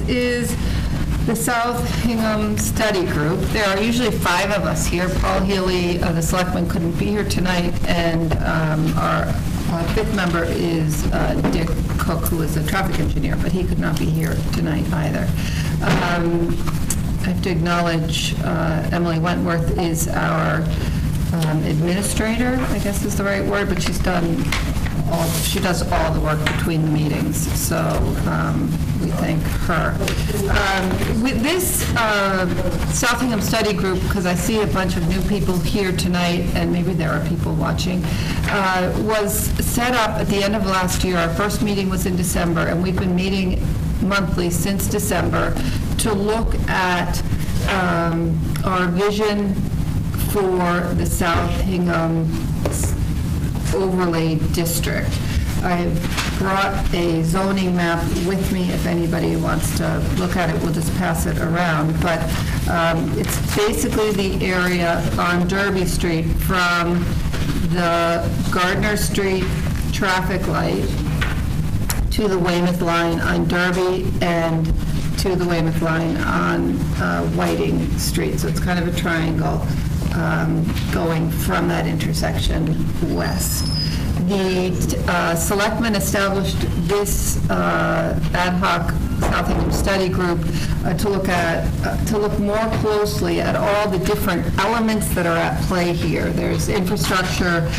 is the South Hingham Study Group. There are usually 5 of us here. Paul Healy, the selectman, couldn't be here tonight, and our 5th member is Dick Cook, who is a traffic engineer, but he could not be here tonight either. I have to acknowledge Emily Wentworth is our administrator, I guess is the right word, but she does all the work between the meetings, so we thank her. With this South Hingham Study Group, because I see a bunch of new people here tonight, and maybe there are people watching, was set up at the end of last year. Our first meeting was in December, and we've been meeting monthly since December to look at our vision for the South Hingham overlay district. I've brought a zoning map with me if anybody wants to look at it. We'll just pass it around. But it's basically the area on Derby Street from the Gardner Street traffic light to the Weymouth line on Derby and to the Weymouth line on Whiting Street. So it's kind of a triangle going from that intersection west. The selectmen established this ad hoc South Hingham Study Group to look more closely at all the different elements that are at play here. There's infrastructure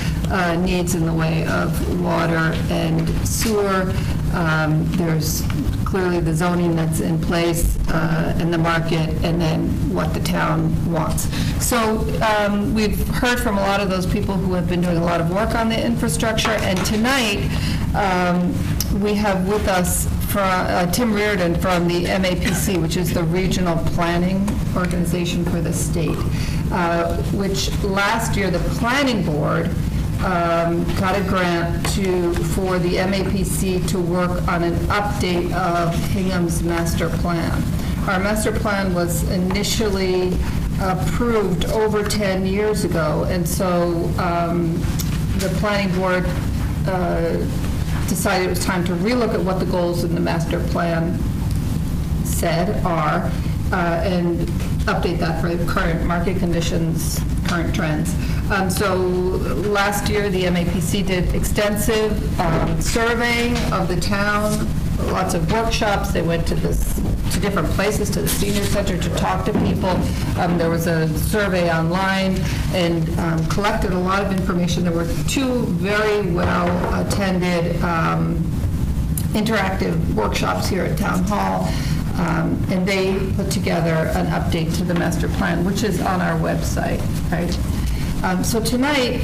needs in the way of water and sewer. There's clearly the zoning that's in place and the market, and then what the town wants. So we've heard from a lot of those people who have been doing a lot of work on the infrastructure, and tonight we have with us Tim Reardon from the MAPC, which is the regional planning organization for the state, which last year the planning board got a grant for the MAPC to work on an update of Hingham's master plan. Our master plan was initially approved over 10 years ago, and so the planning board decided it was time to relook at what the goals in the master plan are and update that for current market conditions, current trends. So last year, the MAPC did extensive surveying of the town, lots of workshops. They went to different places, to the senior center to talk to people. There was a survey online and collected a lot of information. There were 2 very well-attended interactive workshops here at Town Hall. And they put together an update to the master plan, which is on our website, right? So tonight,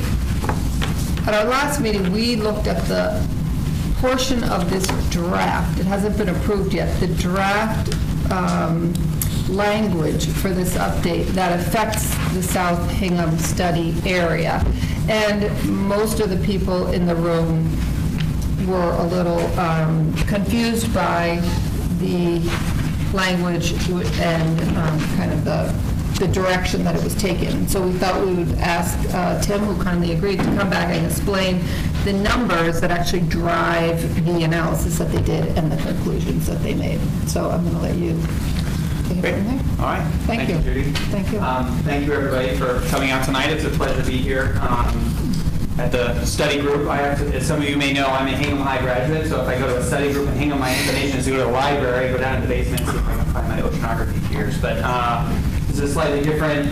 at our last meeting, we looked at the portion of this draft. It hasn't been approved yet. The draft language for this update that affects the South Hingham study area. And most of the people in the room were a little confused by the language and kind of the direction that it was taken. So we thought we would ask Tim, who kindly agreed to come back and explain the numbers that actually drive the analysis that they did and the conclusions that they made. So I'm going to let you take it from there. All right. Thank you, Judy. Thank you. Thank you, everybody, for coming out tonight. It's a pleasure to be here. At the study group, as some of you may know, I'm a Hingham High graduate, so if I go to a study group in Hingham, my inclination is to go to the library, go down to the basement, see if I can find my oceanography gears. But this is a slightly different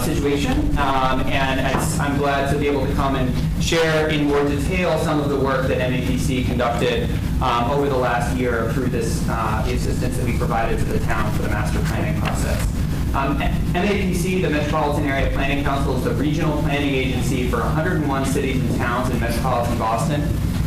situation, and I'm glad to be able to come and share in more detail some of the work that MAPC conducted over the last year through this the assistance that we provided to the town for the master planning process. MAPC, the Metropolitan Area Planning Council, is the regional planning agency for 101 cities and towns in metropolitan Boston.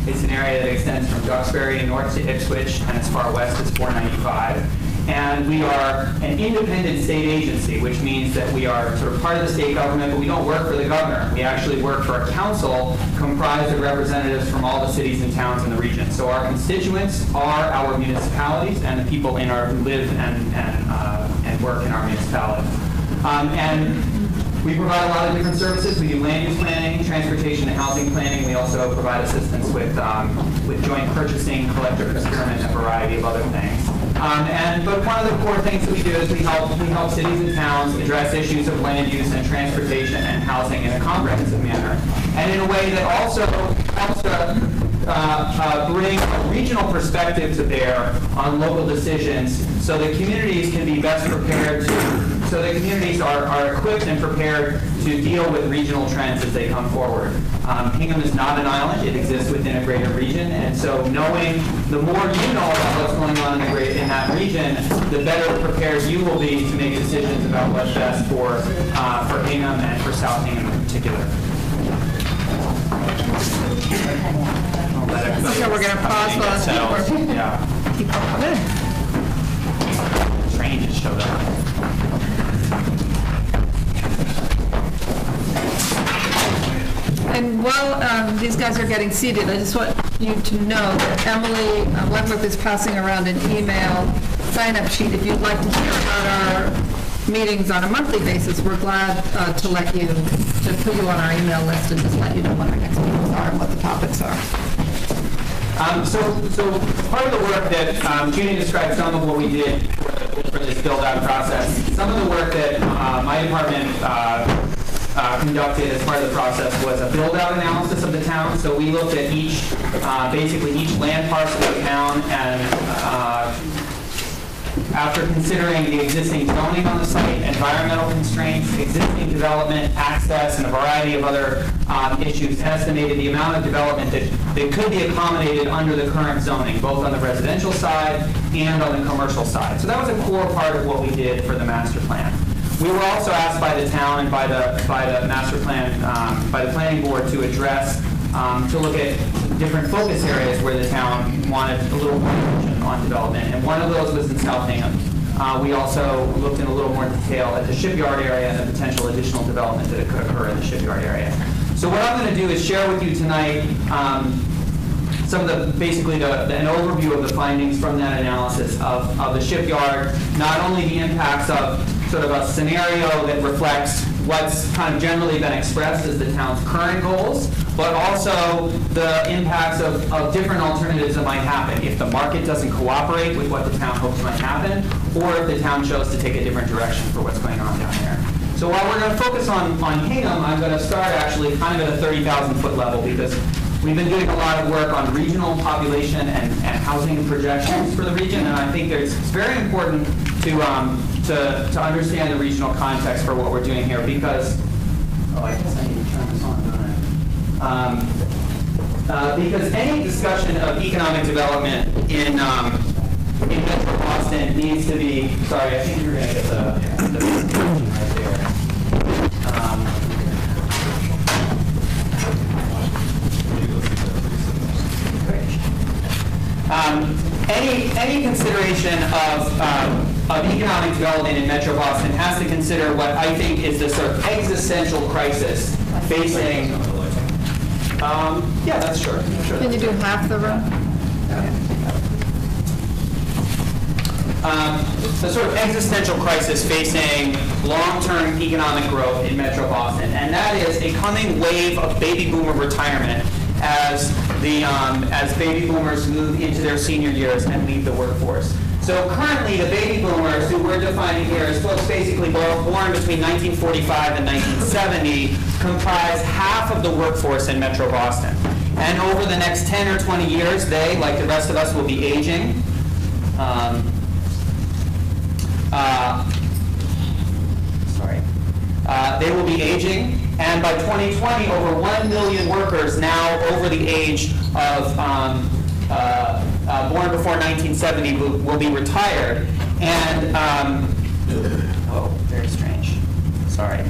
It's an area that extends from Duxbury north to Ipswich and as far west as 495. And we are an independent state agency, which means that we are sort of part of the state government, but we don't work for the governor. We actually work for a council comprised of representatives from all the cities and towns in the region. So our constituents are our municipalities and the people who live and work in our municipalities. And we provide a lot of different services. We do land use planning, transportation and housing planning. We also provide assistance with joint purchasing, collective procurement, and a variety of other things. But one of the core things that we do is we help cities and towns address issues of land use and transportation and housing in a comprehensive manner, and in a way that also helps to bring a regional perspective to bear on local decisions, so that communities can be best prepared so that communities are equipped and prepared to deal with regional trends as they come forward. Hingham is not an island; it exists within a greater region, and so knowing the more you know about what's going on in that region, the better prepared you will be to make decisions about what's best for Hingham and for South Hingham in particular. Okay, we're going to pause while people come in. Train just showed up. And while these guys are getting seated, I just want you to know that Emily Wentworth is passing around an email sign-up sheet. If you'd like to hear about our meetings on a monthly basis, we're glad to put you on our email list and just let you know when our next meetings are and what the topics are. So part of the work that Judy described some of what we did for this build-out process. Some of the work that my department conducted as part of the process was a build-out analysis of the town. So we looked at basically each land parcel of the town, and after considering the existing zoning on the site, environmental constraints, existing development, access, and a variety of other issues, estimated the amount of development that could be accommodated under the current zoning, both on the residential side and on the commercial side. So that was a core part of what we did for the master plan. We were also asked by the town and by the master plan, by the planning board to address, to look at different focus areas where the town wanted a little more attention on development, and one of those was in South Hingham. We also looked in a little more detail at the shipyard area and the potential additional development that could occur in the shipyard area. So what I'm going to do is share with you tonight some of basically an overview of the findings from that analysis of the shipyard, not only the impacts of sort of a scenario that reflects what's kind of generally been expressed as the town's current goals, but also the impacts of different alternatives that might happen if the market doesn't cooperate with what the town hopes might happen, or if the town chose to take a different direction for what's going on down there. So while we're going to focus on Hingham, I'm going to start actually kind of at a 30,000-foot level, because we've been doing a lot of work on regional population and housing projections for the region, and I think it's very important to understand the regional context for what we're doing here, because I guess I need to turn this on, don't I? Because any discussion of economic development in Metro Boston needs to be. Sorry, I think you're going to get the presentation right there. Any consideration of economic development in Metro Boston has to consider what I think is the sort of existential crisis facing. Yeah, that's sure. Can you do half the room? The sort of existential crisis facing long-term economic growth in Metro Boston, and that is a coming wave of baby boomer retirement as baby boomers move into their senior years and leave the workforce. So currently, the baby boomers, who we're defining here as folks basically born between 1945 and 1970, comprise half of the workforce in Metro Boston. And over the next 10 or 20 years, they, like the rest of us, will be aging. They will be aging, and by 2020, over 1 million workers now over the age of born before 1970 will be retired. And very strange. Sorry.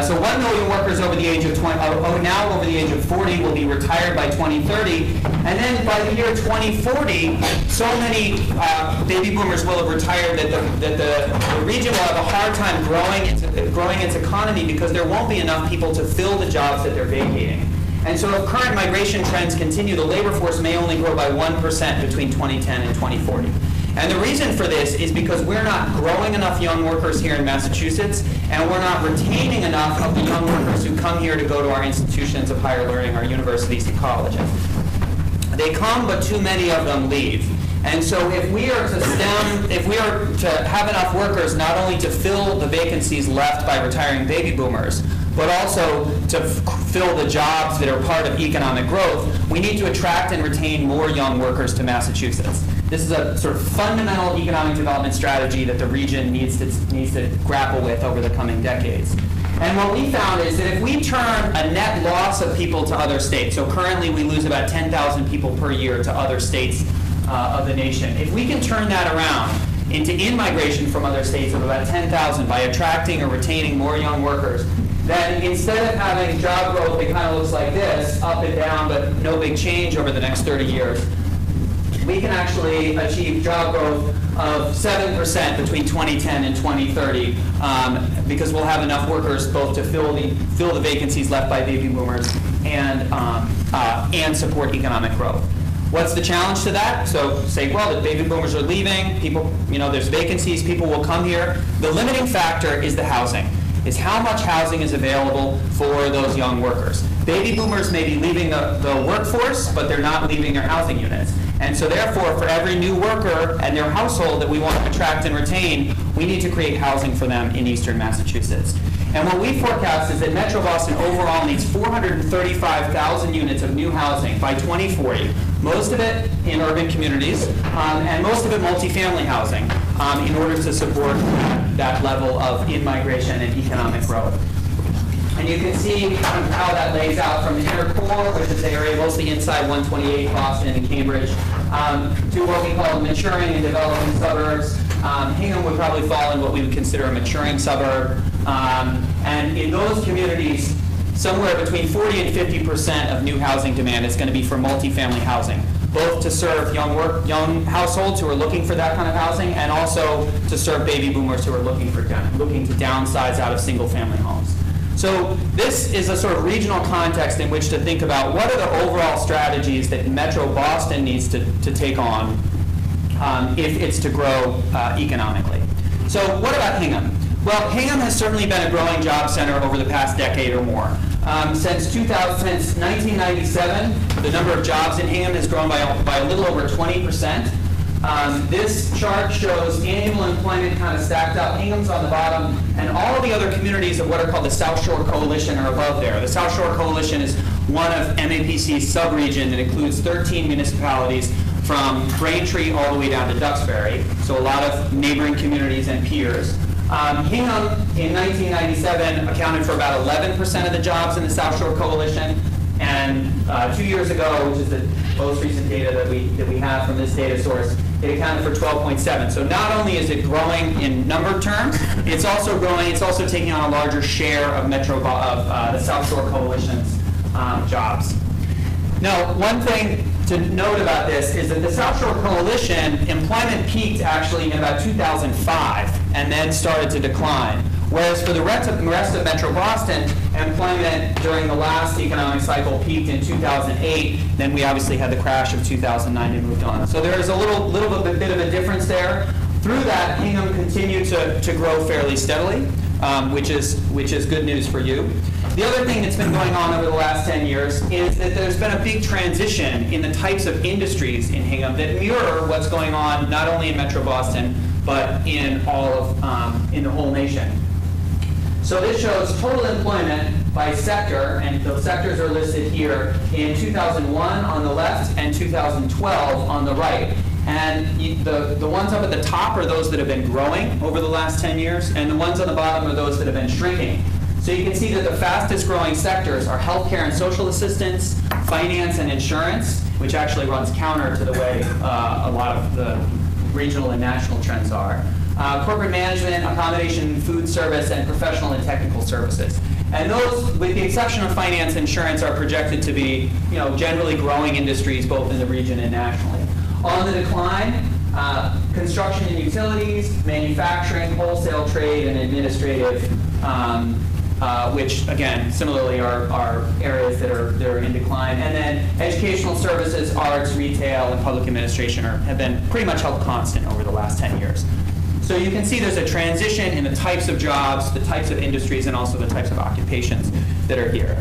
So 1 million workers over the age of now over the age of 40 will be retired by 2030, and then by the year 2040, so many baby boomers will have retired that the region will have a hard time growing its economy, because there won't be enough people to fill the jobs that they're vacating. And so if current migration trends continue, the labor force may only grow by 1% between 2010 and 2040. And the reason for this is because we're not growing enough young workers here in Massachusetts, and we're not retaining enough of the young workers who come here to go to our institutions of higher learning, our universities and colleges. They come, but too many of them leave. And so if we are to have enough workers not only to fill the vacancies left by retiring baby boomers, but also to fill the jobs that are part of economic growth, we need to attract and retain more young workers to Massachusetts. This is a sort of fundamental economic development strategy that the region needs to grapple with over the coming decades. And what we found is that if we turn a net loss of people to other states, so currently we lose about 10,000 people per year to other states of the nation, if we can turn that around into in-migration from other states of about 10,000 by attracting or retaining more young workers, then instead of having job growth that kind of looks like this, up and down, but no big change over the next 30 years, we can actually achieve job growth of 7% between 2010 and 2030 because we'll have enough workers both to fill the vacancies left by baby boomers and support economic growth. What's the challenge to that? So say, well, the baby boomers are leaving, people, there's vacancies, people will come here. The limiting factor is the housing, is how much housing is available for those young workers. Baby boomers may be leaving the workforce, but they're not leaving their housing units. And so therefore, for every new worker and their household that we want to attract and retain, we need to create housing for them in eastern Massachusetts. And what we forecast is that Metro Boston overall needs 435,000 units of new housing by 2040, most of it in urban communities, and most of it multifamily housing, in order to support that level of in-migration and economic growth. And you can see how that lays out from the inner core, which is the area mostly inside 128, Boston and Cambridge, to what we call the maturing and developing suburbs. Hingham would probably fall in what we would consider a maturing suburb. And in those communities, somewhere between 40 and 50% of new housing demand is going to be for multifamily housing, both to serve young households who are looking for that kind of housing, and also to serve baby boomers who are looking to downsize out of single-family homes. So this is a sort of regional context in which to think about what are the overall strategies that Metro Boston needs to take on if it's to grow economically. So what about Hingham? Well, Hingham has certainly been a growing job center over the past decade or more. Since 1997, the number of jobs in Hingham has grown by a little over 20%. This chart shows annual employment kind of stacked up. Hingham's on the bottom, and all of the other communities of what are called the South Shore Coalition are above there. The South Shore Coalition is one of MAPC's sub-region that includes 13 municipalities from Braintree all the way down to Duxbury, so a lot of neighboring communities and peers. Hingham, in 1997, accounted for about 11% of the jobs in the South Shore Coalition, and 2 years ago, which is the most recent data that we have from this data source, it accounted for 12.7. So not only is it growing in number terms, it's also growing. It's also taking on a larger share of the South Shore Coalition's jobs. Now, one thing to note about this is that the South Shore Coalition employment peaked actually in about 2005 and then started to decline. Whereas for the rest of Metro Boston, employment during the last economic cycle peaked in 2008. Then we obviously had the crash of 2009 and moved on. So there is a little bit of a difference there. Through that, Hingham continued to grow fairly steadily, which is good news for you. The other thing that's been going on over the last 10 years is that there's been a big transition in the types of industries in Hingham that mirror what's going on not only in Metro Boston, but in the whole nation. So this shows total employment by sector, and the sectors are listed here in 2001 on the left and 2012 on the right. And the ones up at the top are those that have been growing over the last 10 years, and the ones on the bottom are those that have been shrinking. So you can see that the fastest growing sectors are healthcare and social assistance, finance and insurance, which actually runs counter to the way a lot of the regional and national trends are. Corporate management, accommodation, food service, and professional and technical services. And those, with the exception of finance and insurance, are projected to be, generally growing industries both in the region and nationally. On the decline, construction and utilities, manufacturing, wholesale trade, and administrative, which again, similarly are areas that are in decline. And then educational services, arts, retail, and public administration have been pretty much held constant over the last 10 years. So you can see there's a transition in the types of jobs, the types of industries, and also the types of occupations that are here.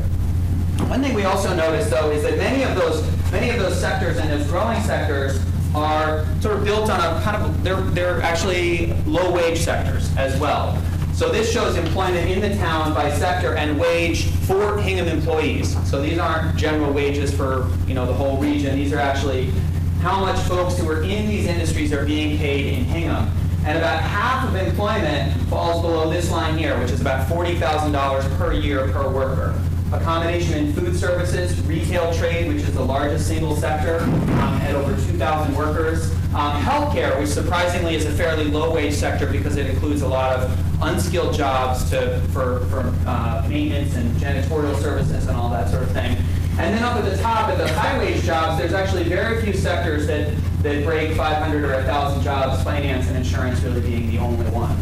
One thing we also noticed, though, is that many of those sectors and those growing sectors are sort of built on a kind of, they're actually low-wage sectors as well. So this shows employment in the town by sector and wage for Hingham employees. So these aren't general wages for the whole region. These are actually how much folks who are in these industries are being paid in Hingham. And about half of employment falls below this line here, which is about $40,000 per year per worker. A combination in food services, retail trade, which is the largest single sector, at over 2,000 workers. Healthcare, which surprisingly is a fairly low-wage sector because it includes a lot of unskilled jobs for maintenance and janitorial services and all that sort of thing. And then up at the top, at the high-wage jobs, there's actually very few sectors that break 500 or 1,000 jobs, finance and insurance really being the only one.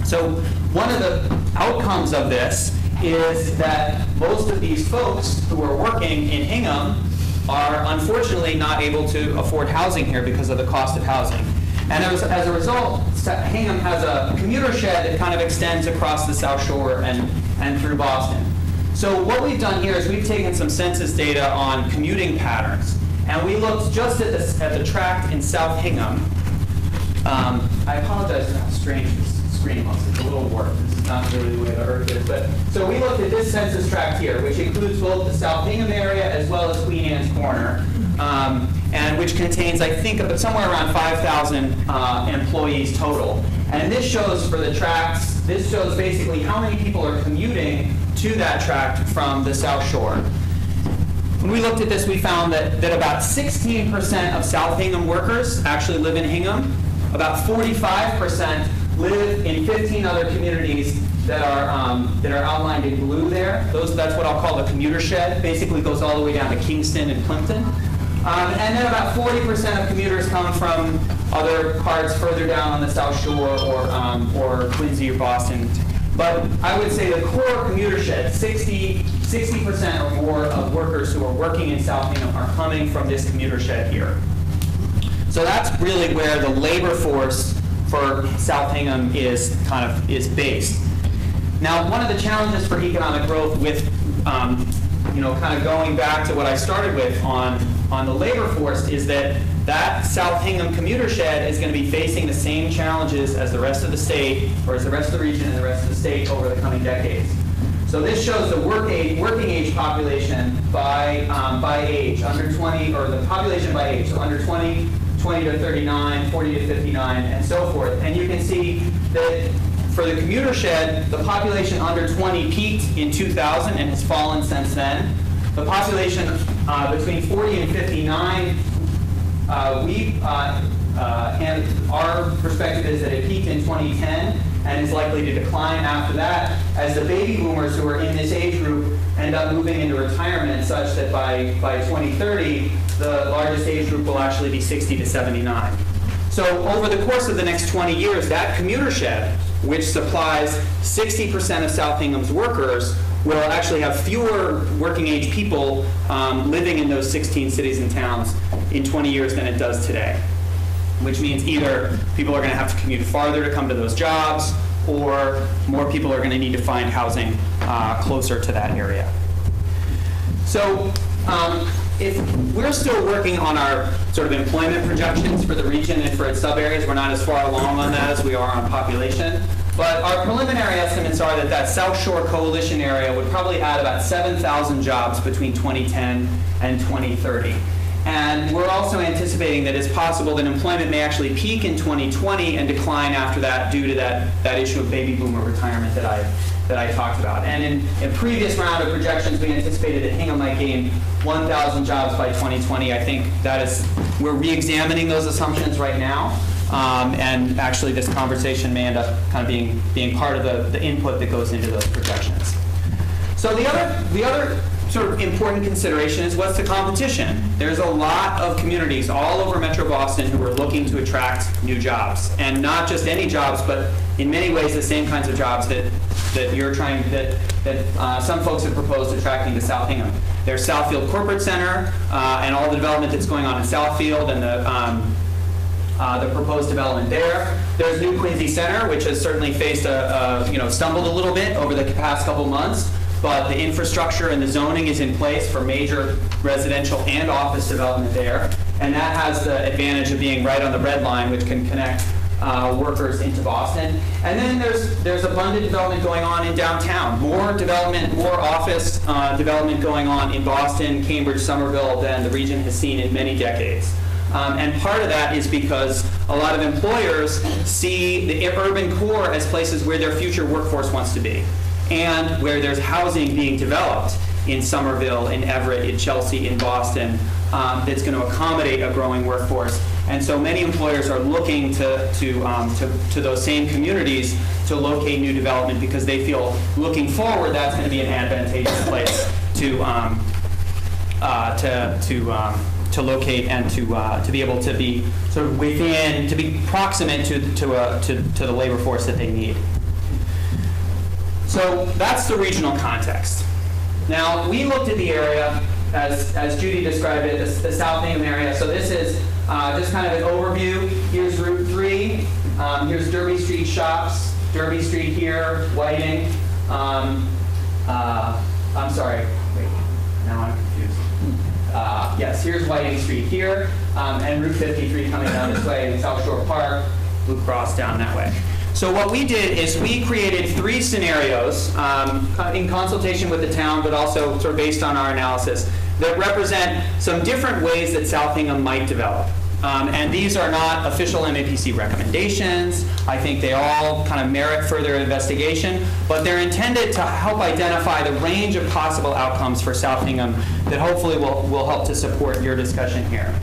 So one of the outcomes of this is that most of these folks who are working in Hingham are unfortunately not able to afford housing here because of the cost of housing. And as a result, Hingham has a commuter shed that kind of extends across the South Shore and through Boston. So what we've done here is we've taken some census data on commuting patterns, and we looked just at the tract in South Hingham. I apologize for how strange this screen looks. It's a little warped. This is not really the way the Earth is. But so we looked at this census tract here, which includes both the South Hingham area as well as Queen Anne's Corner, and which contains, I think, somewhere around 5,000 employees total. And this shows for the tracts, this shows basically how many people are commuting to that tract from the South Shore. When we looked at this, we found that about 16% of South Hingham workers actually live in Hingham. About 45% live in 15 other communities that are outlined in blue there. That's what I'll call the commuter shed. Basically goes all the way down to Kingston and Plimpton. And then about 40% of commuters come from other parts further down on the South Shore or Quincy or Boston. But I would say the core commuter shed, 60% or more of workers who are working in South Hingham are coming from this commuter shed here. So that's really where the labor force for South Hingham is based. Now, one of the challenges for economic growth with, kind of going back to what I started with on the labor force is that South Hingham commuter shed is going to be facing the same challenges as the rest of the state, or as the rest of the region and the rest of the state over the coming decades. So this shows the working age population by age, under 20, or the population by age, so under 20, 20 to 39, 40 to 59, and so forth. And you can see that for the commuter shed, the population under 20 peaked in 2000 and has fallen since then. The population between 40 and 59, and our perspective is that it peaked in 2010 and is likely to decline after that as the baby boomers who are in this age group end up moving into retirement, such that by 2030, the largest age group will actually be 60 to 79. So over the course of the next 20 years, that commuter shed, which supplies 60% of South Hingham's workers, will actually have fewer working age people living in those 16 cities and towns in 20 years than it does today. Which means either people are going to have to commute farther to come to those jobs, or more people are going to need to find housing closer to that area. So if we're still working on our sort of employment projections for the region and for its sub-areas, we're not as far along on that as we are on population. But our preliminary estimates are that South Shore Coalition area would probably add about 7,000 jobs between 2010 and 2030. And we're also anticipating that it's possible that employment may actually peak in 2020 and decline after that due to that issue of baby boomer retirement that I talked about. And in a previous round of projections, we anticipated that Hingham might gain 1,000 jobs by 2020. I think we're re-examining those assumptions right now. And actually this conversation may end up kind of being part of the input that goes into those projections. So the other sort of important consideration is what's the competition? There's a lot of communities all over Metro Boston who are looking to attract new jobs, and not just any jobs, but in many ways the same kinds of jobs that some folks have proposed attracting to South Hingham. There's Southfield Corporate Center and all the development that's going on in Southfield and the proposed development there. There's New Quincy Center, which has certainly faced stumbled a little bit over the past couple months. But the infrastructure and the zoning is in place for major residential and office development there. and that has the advantage of being right on the red line, which can connect workers into Boston. And then there's abundant development going on in downtown. More development, more office development going on in Boston, Cambridge, Somerville than the region has seen in many decades. And part of that is because a lot of employers see the urban core as places where their future workforce wants to be, and where there's housing being developed in Somerville, in Everett, in Chelsea, in Boston, that's going to accommodate a growing workforce. And so many employers are looking to those same communities to locate new development because they feel, looking forward, that's going to be an advantageous place to locate and to be able to be sort of within, to be proximate to the labor force that they need. So that's the regional context. Now, we looked at the area, as Judy described it, the South Hingham area. So this is just kind of an overview. Here's Route 3. Here's Derby Street shops. Derby Street here, Whiting. I'm sorry. Wait, now I'm confused. Yes, here's Whiting Street here, and Route 53 coming down this way, and South Shore Park, Blue Cross down that way. So what we did is we created 3 scenarios in consultation with the town, but also sort of based on our analysis, that represent some different ways that South Hingham might develop. And these are not official MAPC recommendations. I think they all kind of merit further investigation, but they're intended to help identify the range of possible outcomes for South Hingham that hopefully will help to support your discussion here.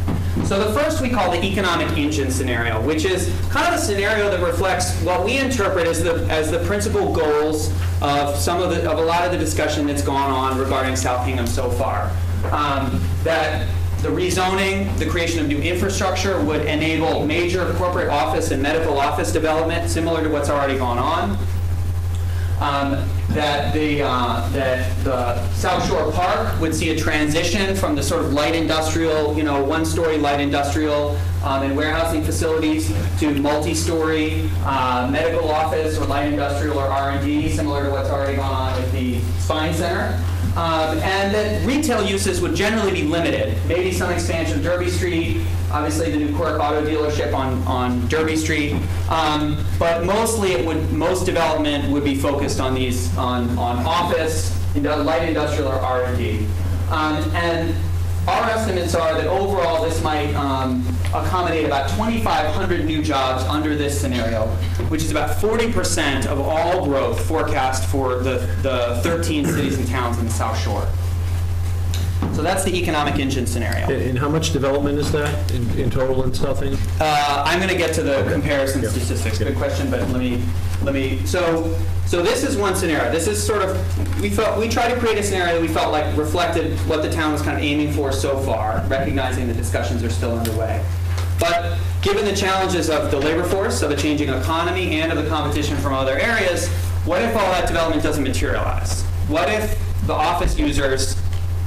So the first we call the economic engine scenario, which is kind of a scenario that reflects what we interpret as the principal goals of a lot of the discussion that's gone on regarding South Hingham so far. That the rezoning, the creation of new infrastructure would enable major corporate office and medical office development, similar to what's already gone on. That the South Shore Park would see a transition from the sort of light industrial, one-story light industrial and warehousing facilities to multi-story medical office or light industrial or R&D, similar to what's already gone on with the Spine Center. And that retail uses would generally be limited. Maybe some expansion of Derby Street, obviously the new Quirk auto dealership on Derby Street, but mostly most development would be focused on office, light industrial or R&D. And our estimates are that overall this might accommodate about 2,500 new jobs under this scenario, which is about 40% of all growth forecast for the 13 cities and towns in the South Shore. So that's the economic engine scenario. And how much development is that in total in South Hingham? I'm going to get to the comparison statistics. Good question, but let me. So this is one scenario. This is sort of we tried to create a scenario that we felt like reflected what the town was kind of aiming for so far, recognizing the discussions are still underway. But given the challenges of the labor force, of a changing economy, and of the competition from other areas, what if all that development doesn't materialize? What if the office users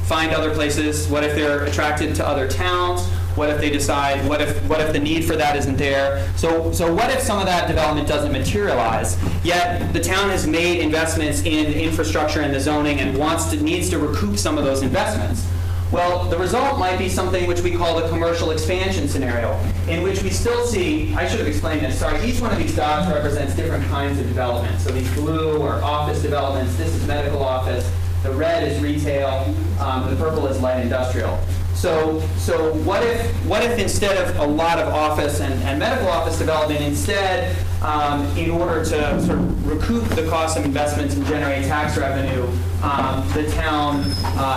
find other places? What if they're attracted to other towns? What if they decide, what if the need for that isn't there? So what if some of that development doesn't materialize, yet the town has made investments in infrastructure and the zoning and needs to recoup some of those investments? Well, the result might be something which we call the commercial expansion scenario, in which we still see, I should have explained this, sorry, each one of these dots represents different kinds of development. So these blue are office developments, this is medical office, the red is retail, the purple is light industrial. So what if instead of a lot of office and medical office development, instead, in order to sort of recoup the cost of investments and generate tax revenue, the town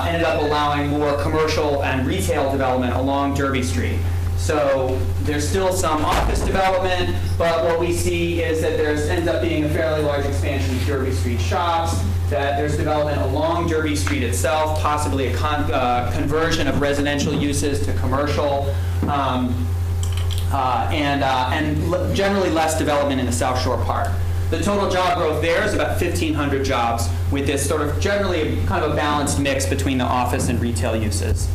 ended up allowing more commercial and retail development along Derby Street. So there's still some office development, but what we see is that there ends up being a fairly large expansion of Derby Street shops, that there's development along Derby Street itself, possibly a conversion of residential uses to commercial, and generally less development in the South Shore Park. The total job growth there is about 1,500 jobs, with this sort of generally kind of a balanced mix between the office and retail uses.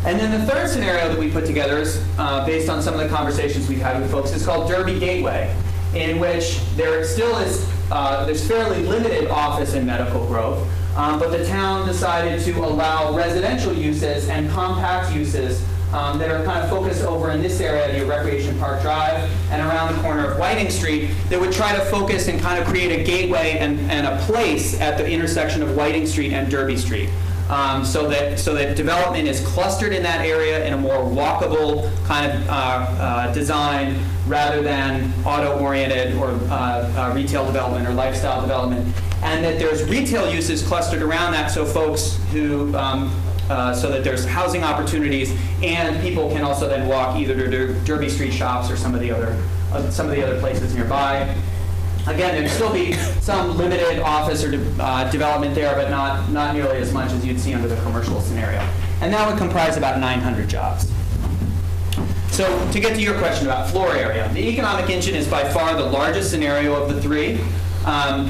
And then the third scenario that we put together is based on some of the conversations we've had with folks. It's called Derby Gateway, in which there still is there's fairly limited office and medical growth, but the town decided to allow residential uses and compact uses that are kind of focused over in this area near Recreation Park Drive and around the corner of Whiting Street that would try to focus and kind of create a gateway and a place at the intersection of Whiting Street and Derby Street. So that development is clustered in that area in a more walkable kind of design rather than auto-oriented or retail development or lifestyle development, and that there's retail uses clustered around that, so folks who so that there's housing opportunities and people can also then walk either to Derby Street shops or some of the other places nearby. Again, there'd still be some limited office or development there, but not nearly as much as you'd see under the commercial scenario. And that would comprise about 900 jobs. So to get to your question about floor area, the economic engine is by far the largest scenario of the three.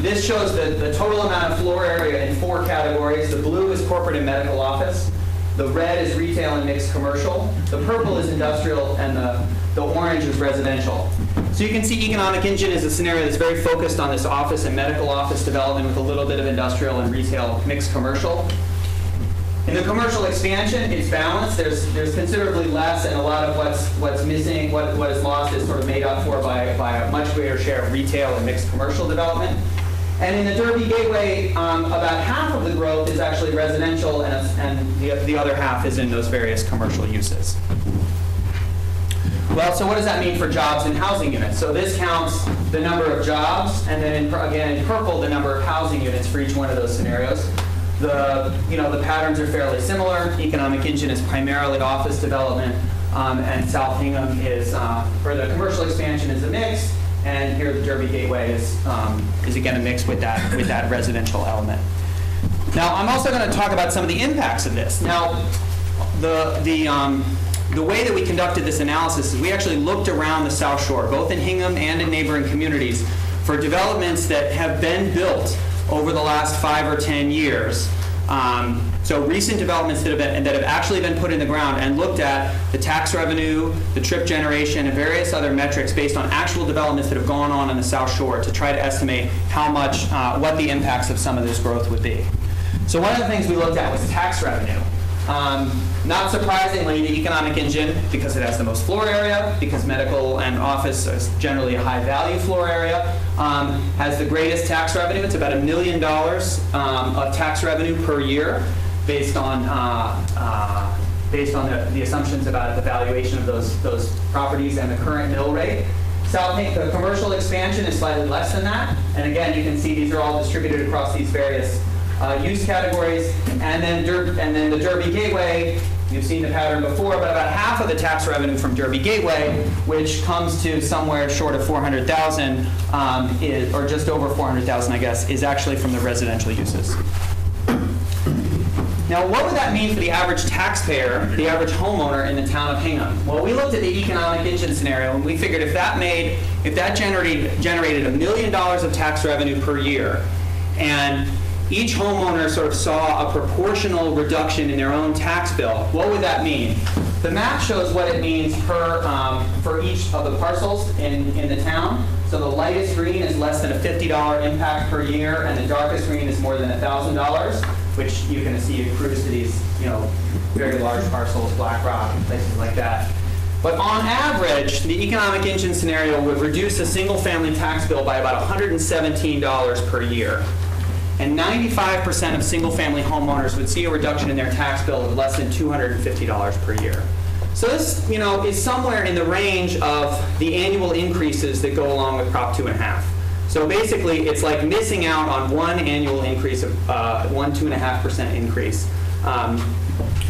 This shows the total amount of floor area in 4 categories. The blue is corporate and medical office. The red is retail and mixed commercial. The purple is industrial, and the orange is residential. So you can see economic engine is a scenario that's very focused on this office and medical office development with a little bit of industrial and retail mixed commercial. In the commercial expansion, it's balanced. There's considerably less, and a lot of what's missing, what is lost, is sort of made up for by a much greater share of retail and mixed commercial development. And in the Derby Gateway, about half of the growth is actually residential, and the other half is in those various commercial uses. Well, so what does that mean for jobs and housing units? So this counts the number of jobs, and then again in purple, the number of housing units for each one of those scenarios. The patterns are fairly similar. Economic engine is primarily office development, and South Hingham is, for the commercial expansion, is a mix, and here the Derby Gateway is again a mix with that residential element. Now, I'm also going to talk about some of the impacts of this. Now, the way that we conducted this analysis is we actually looked around the South Shore, both in Hingham and in neighboring communities, for developments that have been built over the last 5 or 10 years. So recent developments that have actually been put in the ground, and looked at the tax revenue, the trip generation, and various other metrics based on actual developments that have gone on in the South Shore to try to estimate how much, what the impacts of some of this growth would be. So one of the things we looked at was tax revenue. Not surprisingly, the economic engine, because it has the most floor area, because medical and office is generally a high value floor area, has the greatest tax revenue. It's about $1 million of tax revenue per year based on the assumptions about the valuation of those properties and the current mill rate. The commercial expansion is slightly less than that. And again, you can see these are all distributed across these various use categories, and then the Derby Gateway, you've seen the pattern before, but about half of the tax revenue from Derby Gateway, which comes to somewhere short of 400,000, or just over 400,000, I guess, is actually from the residential uses. Now, what would that mean for the average taxpayer, the average homeowner in the town of Hingham? Well, we looked at the economic engine scenario, and we figured if that generated $1 million of tax revenue per year, and each homeowner sort of saw a proportional reduction in their own tax bill, what would that mean? The map shows what it means for each of the parcels in the town. So the lightest green is less than a $50 impact per year, and the darkest green is more than $1,000, which you can see accrues to these, very large parcels, Black Rock, and places like that. But on average, the economic engine scenario would reduce a single-family tax bill by about $117 per year. And 95% of single-family homeowners would see a reduction in their tax bill of less than $250 per year. So this, is somewhere in the range of the annual increases that go along with Prop 2.5. So basically, it's like missing out on one annual increase of 2.5% increase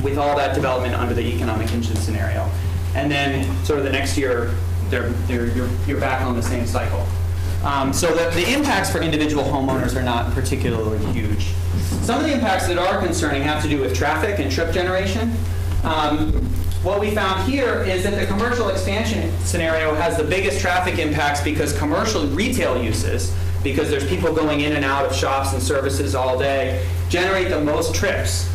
with all that development under the economic engine scenario. And then sort of the next year, you're back on the same cycle. So the impacts for individual homeowners are not particularly huge. Some of the impacts that are concerning have to do with traffic and trip generation. What we found here is that the commercial expansion scenario has the biggest traffic impacts because commercial retail uses, because there's people going in and out of shops and services all day, generate the most trips.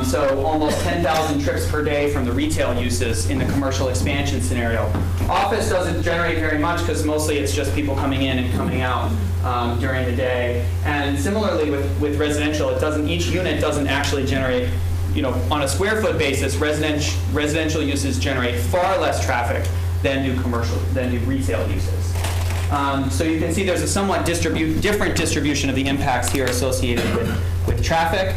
So almost 10,000 trips per day from the retail uses in the commercial expansion scenario. Office doesn't generate very much because mostly it's just people coming in and coming out during the day. And similarly with residential, each unit doesn't actually generate on a square foot basis, residential uses generate far less traffic than new retail uses. So you can see there's a somewhat different distribution of the impacts here associated with traffic.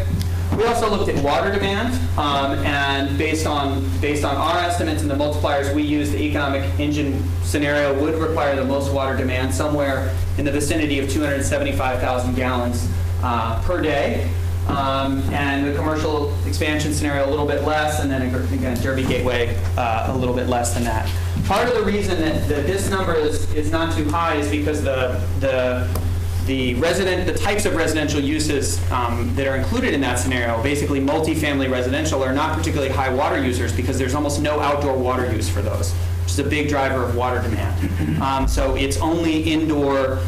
We also looked at water demand, and based on our estimates and the multipliers we used, the economic engine scenario would require the most water demand, somewhere in the vicinity of 275,000 gallons per day. And the commercial expansion scenario a little bit less, and then again, Derby Gateway a little bit less than that. Part of the reason that this number is not too high is because the types of residential uses that are included in that scenario, basically multifamily residential, are not particularly high water users because there's almost no outdoor water use for those, which is a big driver of water demand. So it's only indoor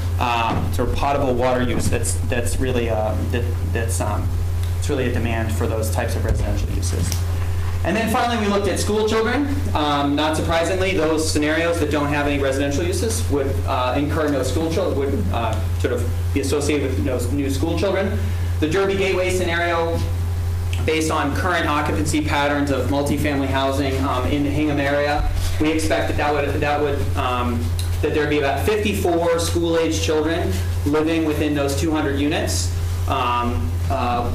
sort of potable water use that's really it's really a demand for those types of residential uses. And then finally, we looked at school children. Not surprisingly, those scenarios that don't have any residential uses would incur no school children, would sort of be associated with no new school children. The Derby Gateway scenario, based on current occupancy patterns of multifamily housing in the Hingham area, we expect that there'd be about 54 school-age children living within those 200 units.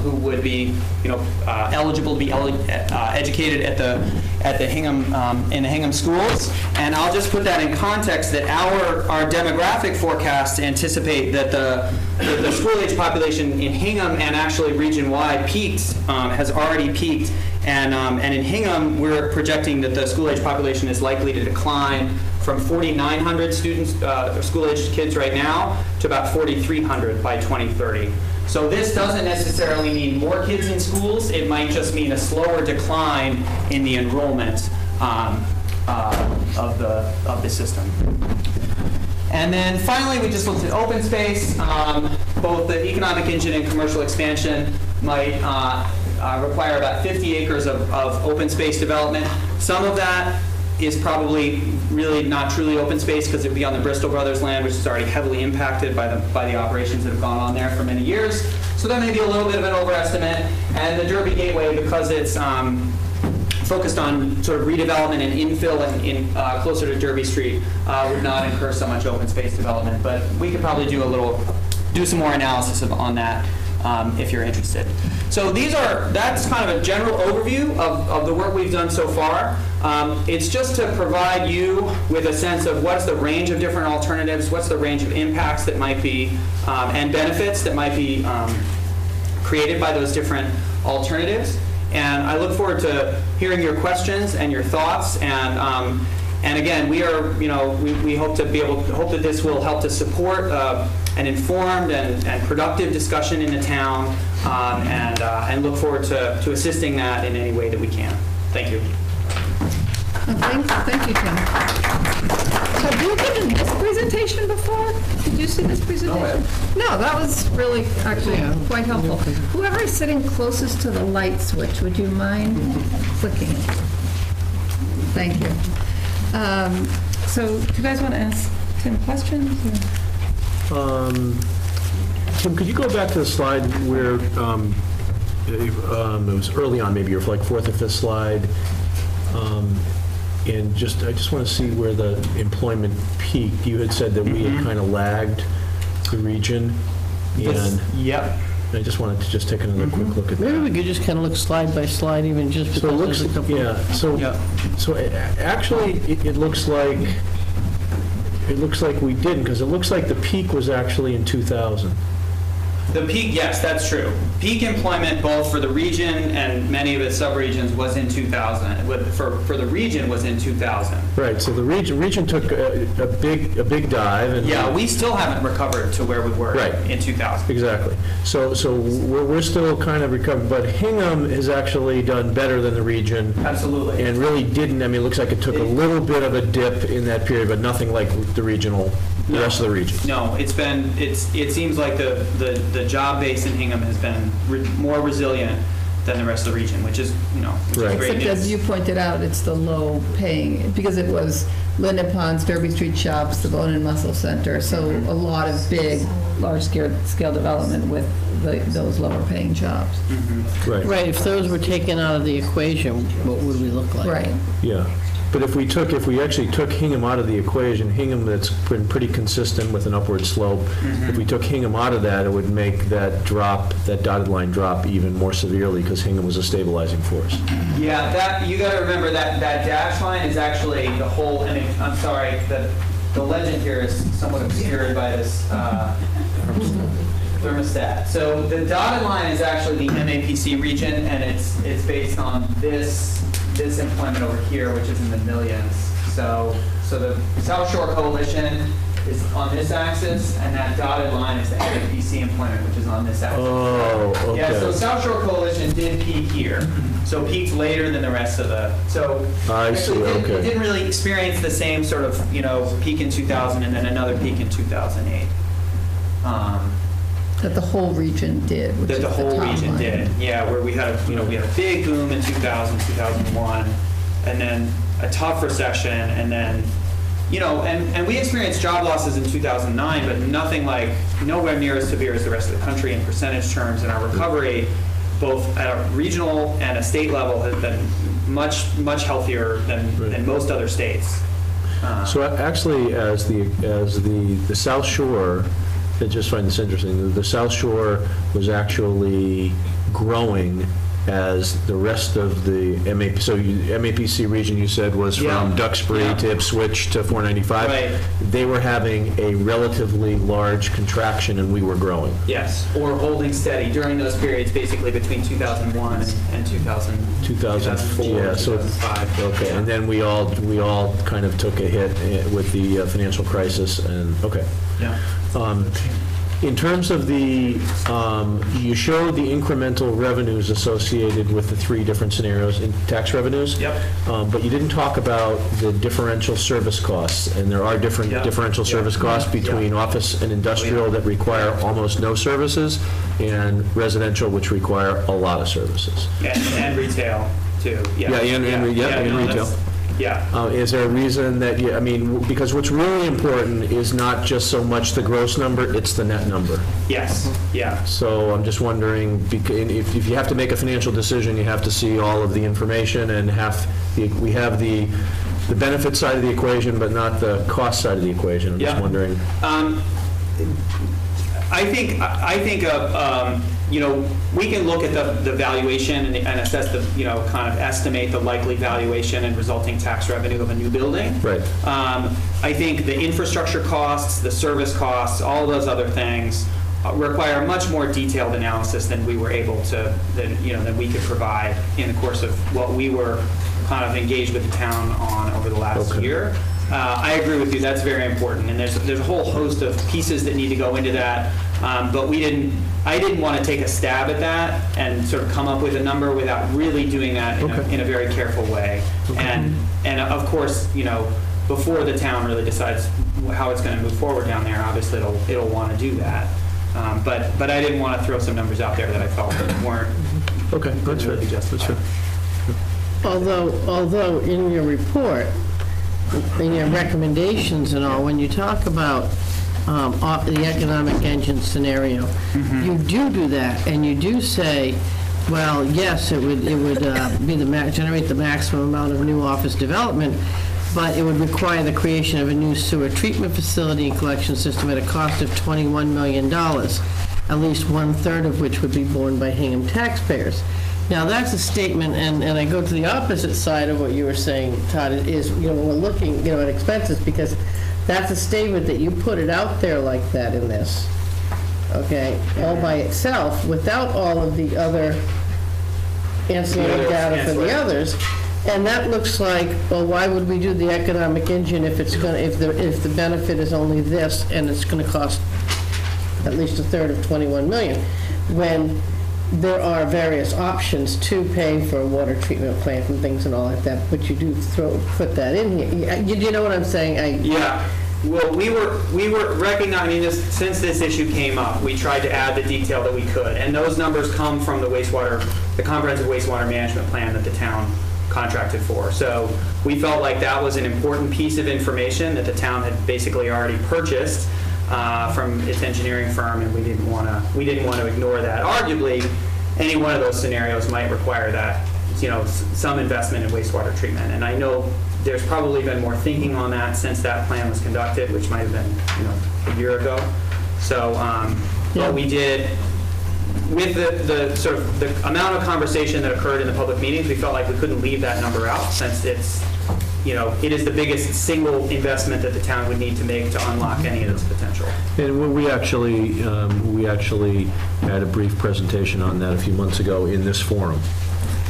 Who would be, eligible to be educated at the Hingham in the Hingham schools. And I'll just put that in context that our demographic forecasts anticipate that the school-age population in Hingham and actually region-wide has already peaked. And in Hingham, we're projecting that the school-age population is likely to decline from 4,900 students, or school-aged kids right now, to about 4,300 by 2030. So this doesn't necessarily mean more kids in schools. It might just mean a slower decline in the enrollment of the system. And then finally, we just looked at open space. Both the economic engine and commercial expansion might require about 50 acres of open space development. Some of that is probably really not truly open space because it would be on the Bristol Brothers land, which is already heavily impacted by the operations that have gone on there for many years. So that may be a little bit of an overestimate. And the Derby Gateway, because it's focused on sort of redevelopment and infill in closer to Derby Street, would not incur so much open space development. But we could probably do some more analysis on that if you're interested. So that's kind of a general overview of the work we've done so far. It's just to provide you with a sense of what's the range of different alternatives, what's the range of impacts that might be, and benefits that might be created by those different alternatives. And I look forward to hearing your questions and your thoughts. And again, we hope that this will help to support an informed and productive discussion in the town, and look forward to assisting that in any way that we can. Thank you. Thank you, Tim. Have you given this presentation before? Did you see this presentation? No, that was really actually quite helpful. Whoever is sitting closest to the light switch, would you mind clicking it? Thank you. So do you guys want to ask Tim questions? Tim, could you go back to the slide where it was early on, maybe you're like fourth or fifth slide, and I just want to see where the employment peaked. You had said that we had kind of lagged the region, and yep. I just wanted to take another quick look at that. Maybe we could just kind of look slide by slide, even just because So it looks, there's a couple. Actually, it looks like we didn't, because it looks like the peak was actually in 2000. The peak, yes, that's true. Peak employment, both for the region and many of its subregions, was in 2000. For the region, was in 2000. Right. So the region took a big dive. And yeah, we still haven't recovered to where we were in 2000. Exactly. So we're still kind of recovered, but Hingham has actually done better than the region. Absolutely. And really didn't. I mean, it looks like it took a little bit of a dip in that period, but nothing like the rest of the region. No, it seems like the job base in Hingham has been more resilient than the rest of the region, which is, which Right. is great Except as news. you pointed out, it's the low paying, because it was Linden Ponds, Derby Street Shops, the Bone and Muscle Center, so a lot of big, large scale development with those lower paying jobs. Right, Right, if those were taken out of the equation, what would we look like? Right. yeah. But if we actually took Hingham out of the equation, Hingham that's been pretty consistent with an upward slope, if we took Hingham out of that, it would make that drop, that dotted line drop even more severely because Hingham was a stabilizing force. Yeah, that, you gotta remember that dash line is actually the whole, I'm sorry, the legend here is somewhat obscured by this thermostat. So the dotted line is actually the MAPC region, and it's based on this employment over here, which is in the millions. So the South Shore Coalition is on this axis, and that dotted line is the MAPC employment, which is on this axis. Oh, okay. Yeah, so South Shore Coalition did peak here, so peaked later than the rest of the, so. I see, actually okay. It didn't really experience the same sort of, peak in 2000 and then another peak in 2008. That the whole region did, which That is the whole top region line. did, yeah, where we had a big boom in 2000, 2001, and then a tough recession, and then, and we experienced job losses in 2009, but nowhere near as severe as the rest of the country in percentage terms, and our recovery, both at a regional and a state level, has been much, much healthier than most other states. So actually, as the South Shore, I just find this interesting, the South Shore was actually growing as the rest of the MAPC region, you said, was from Yeah. Duxbury Yeah. to Ipswich to 495. Right. They were having a relatively large contraction, and we were growing. Yes, or holding steady during those periods, basically between 2001 and 2004, yeah, so 2005. Okay, and then we all kind of took a hit with the financial crisis, and okay. Yeah. In terms of the, you showed the incremental revenues associated with the three different scenarios in tax revenues. Yep. But you didn't talk about the differential service costs, and there are different Yeah. differential Yeah. service costs Yeah. between office and industrial that require almost no services, and residential, which require a lot of services. And retail, too. Yeah, and retail. Yeah. Is there a reason that because what's really important is not just so much the gross number, it's the net number. Yes, yeah. So I'm just wondering, if you have to make a financial decision, you have to see all of the information, and we have the benefit side of the equation, but not the cost side of the equation. I'm just Yeah. wondering. I think we can look at the valuation and assess kind of estimate the likely valuation and resulting tax revenue of a new building. Right. I think the infrastructure costs, the service costs, all those other things require much more detailed analysis than we were able to, than we could provide in the course of what we were kind of engaged with the town on over the last Okay. year. I agree with you, that's very important, and there's a whole host of pieces that need to go into that, but I didn't want to take a stab at that and sort of come up with a number without really doing that in a very careful way. Okay. And of course, before the town really decides how it's going to move forward down there, obviously it'll want to do that. But I didn't want to throw some numbers out there that I felt weren't Okay, that's fair. really justified. Although in your report, in your recommendations and all, when you talk about the economic engine scenario, you do that, and you do say, well, yes, it would generate the maximum amount of new office development, but it would require the creation of a new sewer treatment facility and collection system at a cost of $21 million, at least one-third of which would be borne by Hingham taxpayers. Now, that's a statement, and I go to the opposite side of what you were saying, Todd, is, when we're looking, at expenses, because that's a statement that you put it out there like that in this, okay, all by itself, without all of the other ancillary data for the others. And that looks like, well, why would we do the economic engine if the benefit is only this, and it's going to cost at least a third of 21 million, when there are various options to pay for a water treatment plant and things and all like that, but you do put that in here. You know what I'm saying? Yeah. Well, we were recognizing this, since this issue came up, we tried to add the detail that we could. And those numbers come from the comprehensive wastewater management plan that the town contracted for. So we felt like that was an important piece of information that the town had basically already purchased from its engineering firm, and we didn't want to ignore that. Arguably, any one of those scenarios might require that, some investment in wastewater treatment. And I know there's probably been more thinking on that since that plan was conducted, which might have been, a year ago. So, but we did, with the sort of the amount of conversation that occurred in the public meetings, we felt like we couldn't leave that number out, since it's, it is the biggest single investment that the town would need to make to unlock any of this potential. And we actually had a brief presentation on that a few months ago in this forum.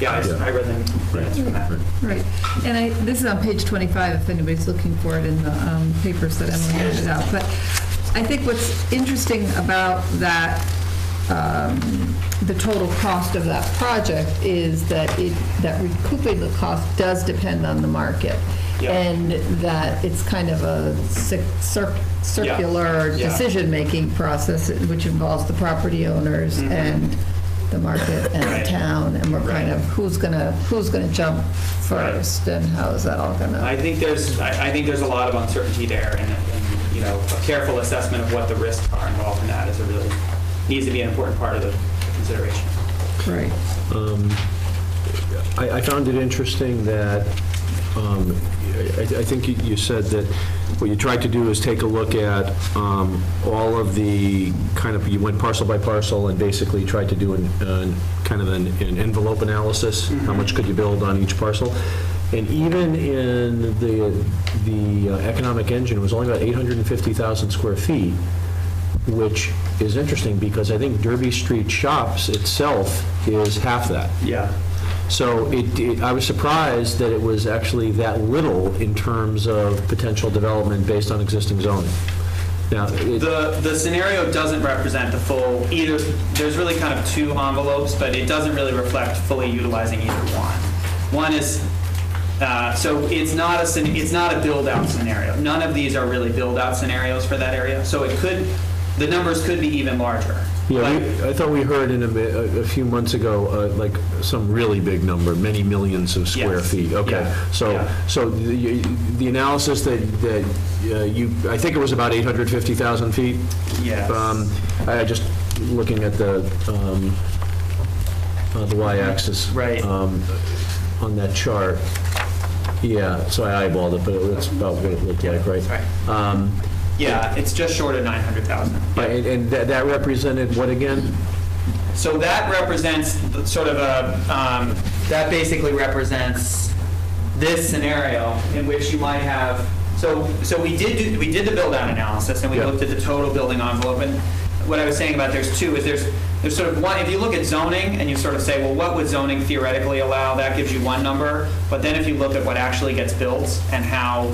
Yeah, I read the minutes from that. Right. And this is on page 25, if anybody's looking for it in the papers that Emily handed out. But I think what's interesting about that, the total cost of that project, is that that recouping the cost does depend on the market. Yeah. And that it's kind of a circular decision-making process, which involves the property owners and the market and the town, and we're kind of who's gonna jump first, and how is that all gonna? I think there's a lot of uncertainty there, and a careful assessment of what the risks are involved in that needs to be an important part of the consideration. Right. I found it interesting that I think you said that what you tried to do is take a look at all of the you went parcel by parcel and basically tried to do an envelope analysis. How much could you build on each parcel? And even in the economic engine, it was only about 850,000 square feet, which is interesting because I think Derby Street Shops itself is half that. Yeah. So I was surprised that it was actually that little in terms of potential development based on existing zoning. Now, the scenario doesn't represent the full either. There's really kind of two envelopes, but it doesn't really reflect fully utilizing either one. One is so it's not a build-out scenario. None of these are really build-out scenarios for that area. So the numbers could be even larger. Yeah, I thought we heard a few months ago, like some really big number, many millions of square feet. Okay, yeah. So the analysis that I think it was about 850,000 feet. Yes. I just looking at the y-axis. Right. On that chart. Yeah, so I eyeballed it, but that's about what it looked like, right? Right. Yeah, it's just short of 900,000. And that represented what again? So that represents sort of that basically represents this scenario in which you might have, so we did the build-out analysis, and we looked at the total building envelope, and what I was saying about there's two is there's sort of one, if you look at zoning and you sort of say, well, what would zoning theoretically allow, that gives you one number, but then if you look at what actually gets built and how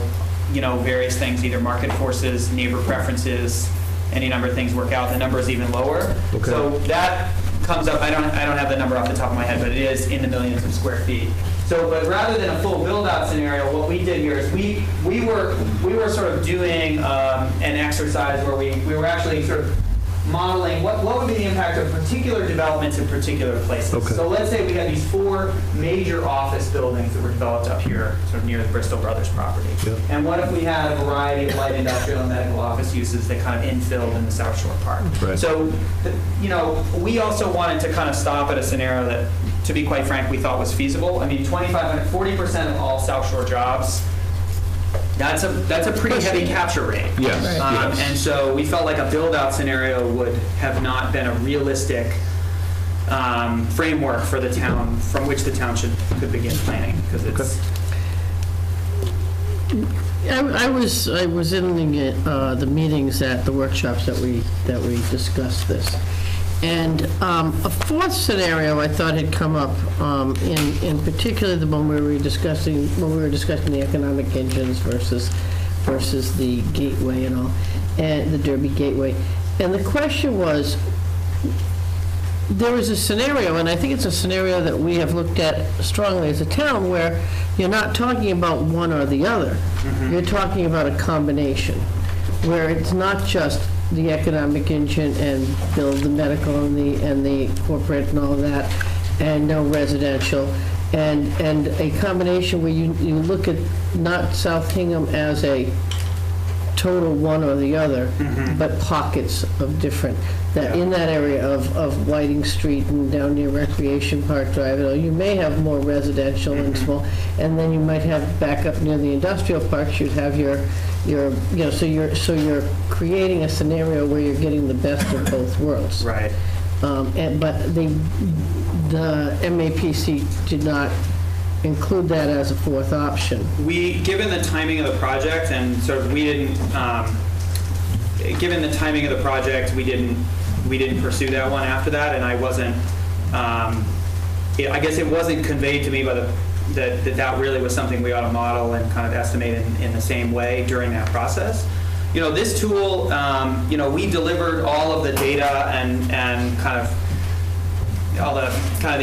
various things, either market forces, neighbor preferences, any number of things work out, the number is even lower. Okay. So that comes up, I don't have the number off the top of my head, but it is in the millions of square feet. So, but rather than a full build-out scenario, what we did here is we were sort of doing an exercise where we were actually sort of modeling what would be the impact of particular developments in particular places. Okay. So let's say we had these 4 major office buildings that were developed up here, sort of near the Bristol Brothers property. Yep. And what if we had a variety of light industrial and medical office uses that kind of infilled in the South Shore Park? Right. So, we also wanted to kind of stop at a scenario that, to be quite frank, we thought was feasible. I mean, 40% of all South Shore jobs, that's a pretty heavy capture rate. Yes. Right. And so we felt like a build-out scenario would have not been a realistic framework for the town, from which the town could begin planning, because it's. I was in the meetings at the workshops that we discussed this. And a fourth scenario I thought had come up, in particular the one we were discussing the economic engines versus the gateway and all, and the Derby Gateway. And the question was, there was a scenario, and I think it's a scenario that we have looked at strongly as a town, where you're not talking about one or the other. You're talking about a combination. where it's not just the economic engine and build the medical and the corporate and all of that, and no residential, and a combination where you look at not South Hingham as a total one or the other, but pockets of different, that in that area of Whiting Street and down near Recreation Park Drive, you may have more residential and small, and then you might have back up near the industrial parks, you'd have your so you're creating a scenario where you're getting the best of both worlds. Right. But the MAPC did not include that as a fourth option. Given the timing of the project, and sort of we didn't, given the timing of the project, we didn't pursue that one after that, and I wasn't, I guess it wasn't conveyed to me by that really was something we ought to model and kind of estimate in the same way during that process. This tool, we delivered all of the data and kind of all the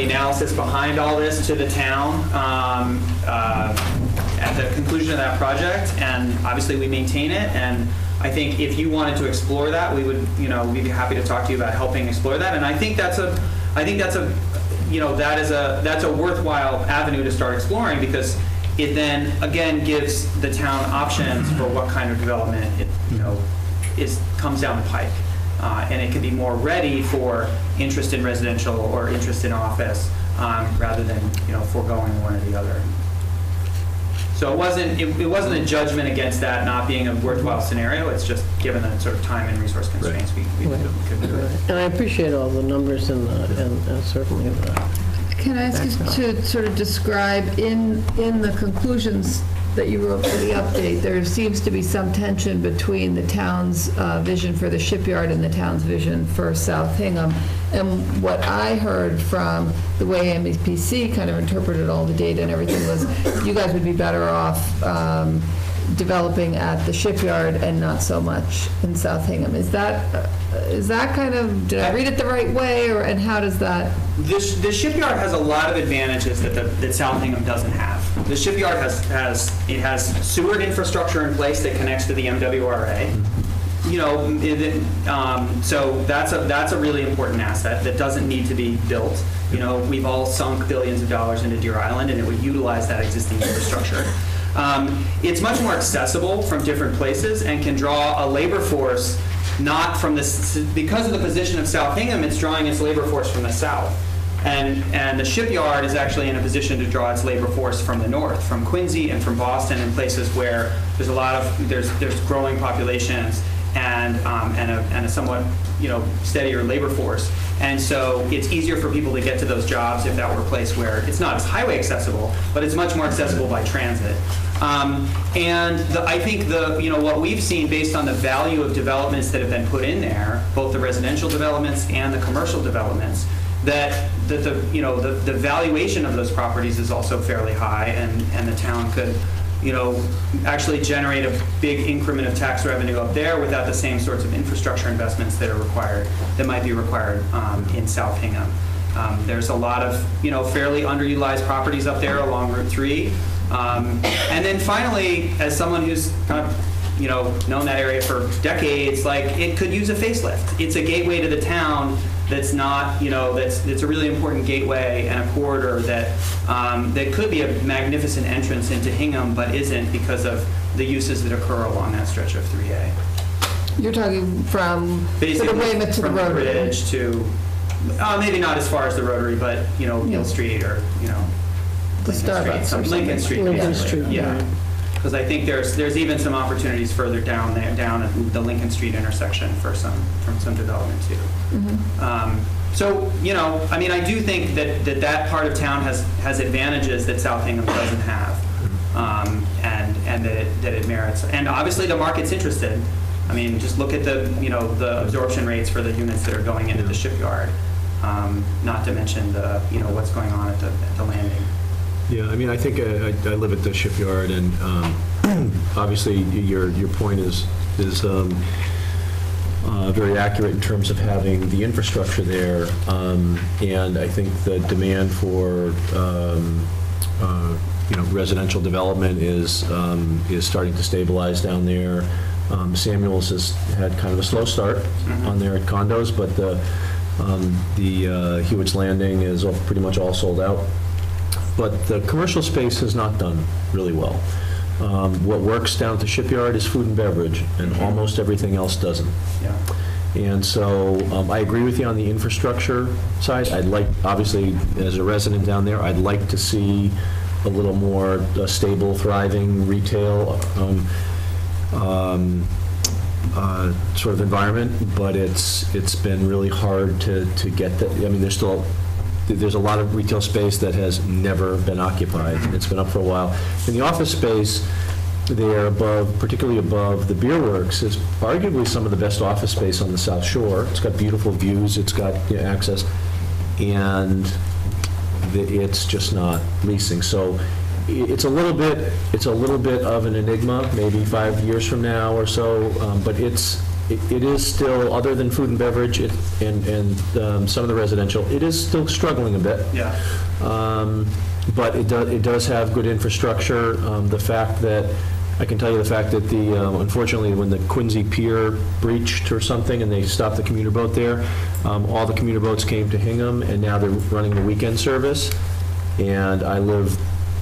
analysis behind all this to the town at the conclusion of that project, and obviously we maintain it. And I think if you wanted to explore that, we would, we'd be happy to talk to you about helping explore that. And I think that's a worthwhile avenue to start exploring, because it then again gives the town options for what kind of development it comes down the pike. And it could be more ready for interest in residential or interest in office, rather than foregoing one or the other. So it wasn't a judgment against that not being a worthwhile scenario. It's just given the sort of time and resource constraints we could do it. And I appreciate all the numbers and certainly the. Can I ask you to sort of describe in the conclusions that you wrote for the update, there seems to be some tension between the town's vision for the shipyard and the town's vision for South Hingham. And what I heard from the way MAPC kind of interpreted all the data and everything was you guys would be better off developing at the shipyard and not so much in South Hingham. Is that kind of, did I read it the right way, and how does that? The shipyard has a lot of advantages that South Hingham doesn't have. The shipyard has sewer infrastructure in place that connects to the MWRA. So that's a really important asset that doesn't need to be built. We've all sunk billions of dollars into Deer Island, and it would utilize that existing infrastructure. It's much more accessible from different places and can draw a labor force not from because of the position of South Hingham, it's drawing its labor force from the south. And the shipyard is actually in a position to draw its labor force from the north, from Quincy and from Boston, and places where there's growing populations and a somewhat steadier labor force. And so it's easier for people to get to those jobs if that were a place where it's not as highway accessible, but it's much more accessible by transit. I think what we've seen based on the value of developments that have been put in there, both the residential developments and the commercial developments, that the valuation of those properties is also fairly high, and the town could actually generate a big increment of tax revenue up there without the same sorts of infrastructure investments that might be required in South Hingham. There's a lot of fairly underutilized properties up there along Route 3. And then finally, as someone who's kind of known that area for decades, it could use a facelift. It's a gateway to the town that's not, that's a really important gateway and a corridor that could be a magnificent entrance into Hingham, but isn't because of the uses that occur along that stretch of 3A. You're talking from basically the Weymouth to the Rotary. Bridge to, maybe not as far as the Rotary, but Mill Street or the Starbucks or Lincoln Street. Lincoln Street, yeah. Because I think there's even some opportunities further down at the Lincoln Street intersection for some development too. Mm-hmm. So I do think that part of town has advantages that South Hingham doesn't have, and that it merits. And obviously the market's interested. Just look at the absorption rates for the units that are going into the shipyard. Not to mention what's going on at the landing. Yeah, I think I live at the shipyard, and obviously your point is very accurate in terms of having the infrastructure there, and I think the demand for residential development is starting to stabilize down there. Samuels has had kind of a slow start on their condos, but the Hewitt's Landing is pretty much all sold out. But the commercial space has not done really well. What works down at the shipyard is food and beverage, and almost everything else doesn't. Yeah. And so I agree with you on the infrastructure side. I'd like, obviously, as a resident down there, I'd like to see a little more stable, thriving retail sort of environment, but it's been really hard to get that. I mean, there's a lot of retail space that has never been occupied. It's been up for a while. In the office space, there above, particularly above the Beer Works, is arguably some of the best office space on the South Shore. It's got beautiful views, it's got access, and it's just not leasing. So it's a little bit of an enigma, maybe 5 years from now or so, but it is still, other than food and beverage and some of the residential, it is still struggling a bit. Yeah. But it does have good infrastructure. I can tell you the fact that unfortunately, when the Quincy Pier breached or something and they stopped the commuter boat there, all the commuter boats came to Hingham, and now they're running the weekend service. And I live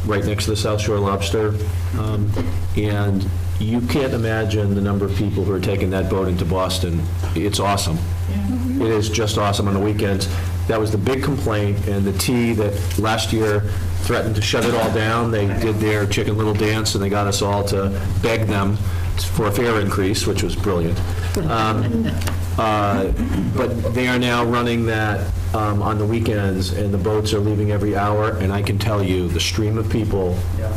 right next to the South Shore Lobster, and you can't imagine the number of people who are taking that boat into Boston. It's awesome. Yeah. It is just awesome on the weekends. That was the big complaint, and the T that last year threatened to shut it all down. They did their Chicken Little dance, and they got us all to beg them for a fare increase, which was brilliant. But they are now running that on the weekends, and the boats are leaving every hour, and I can tell you the stream of people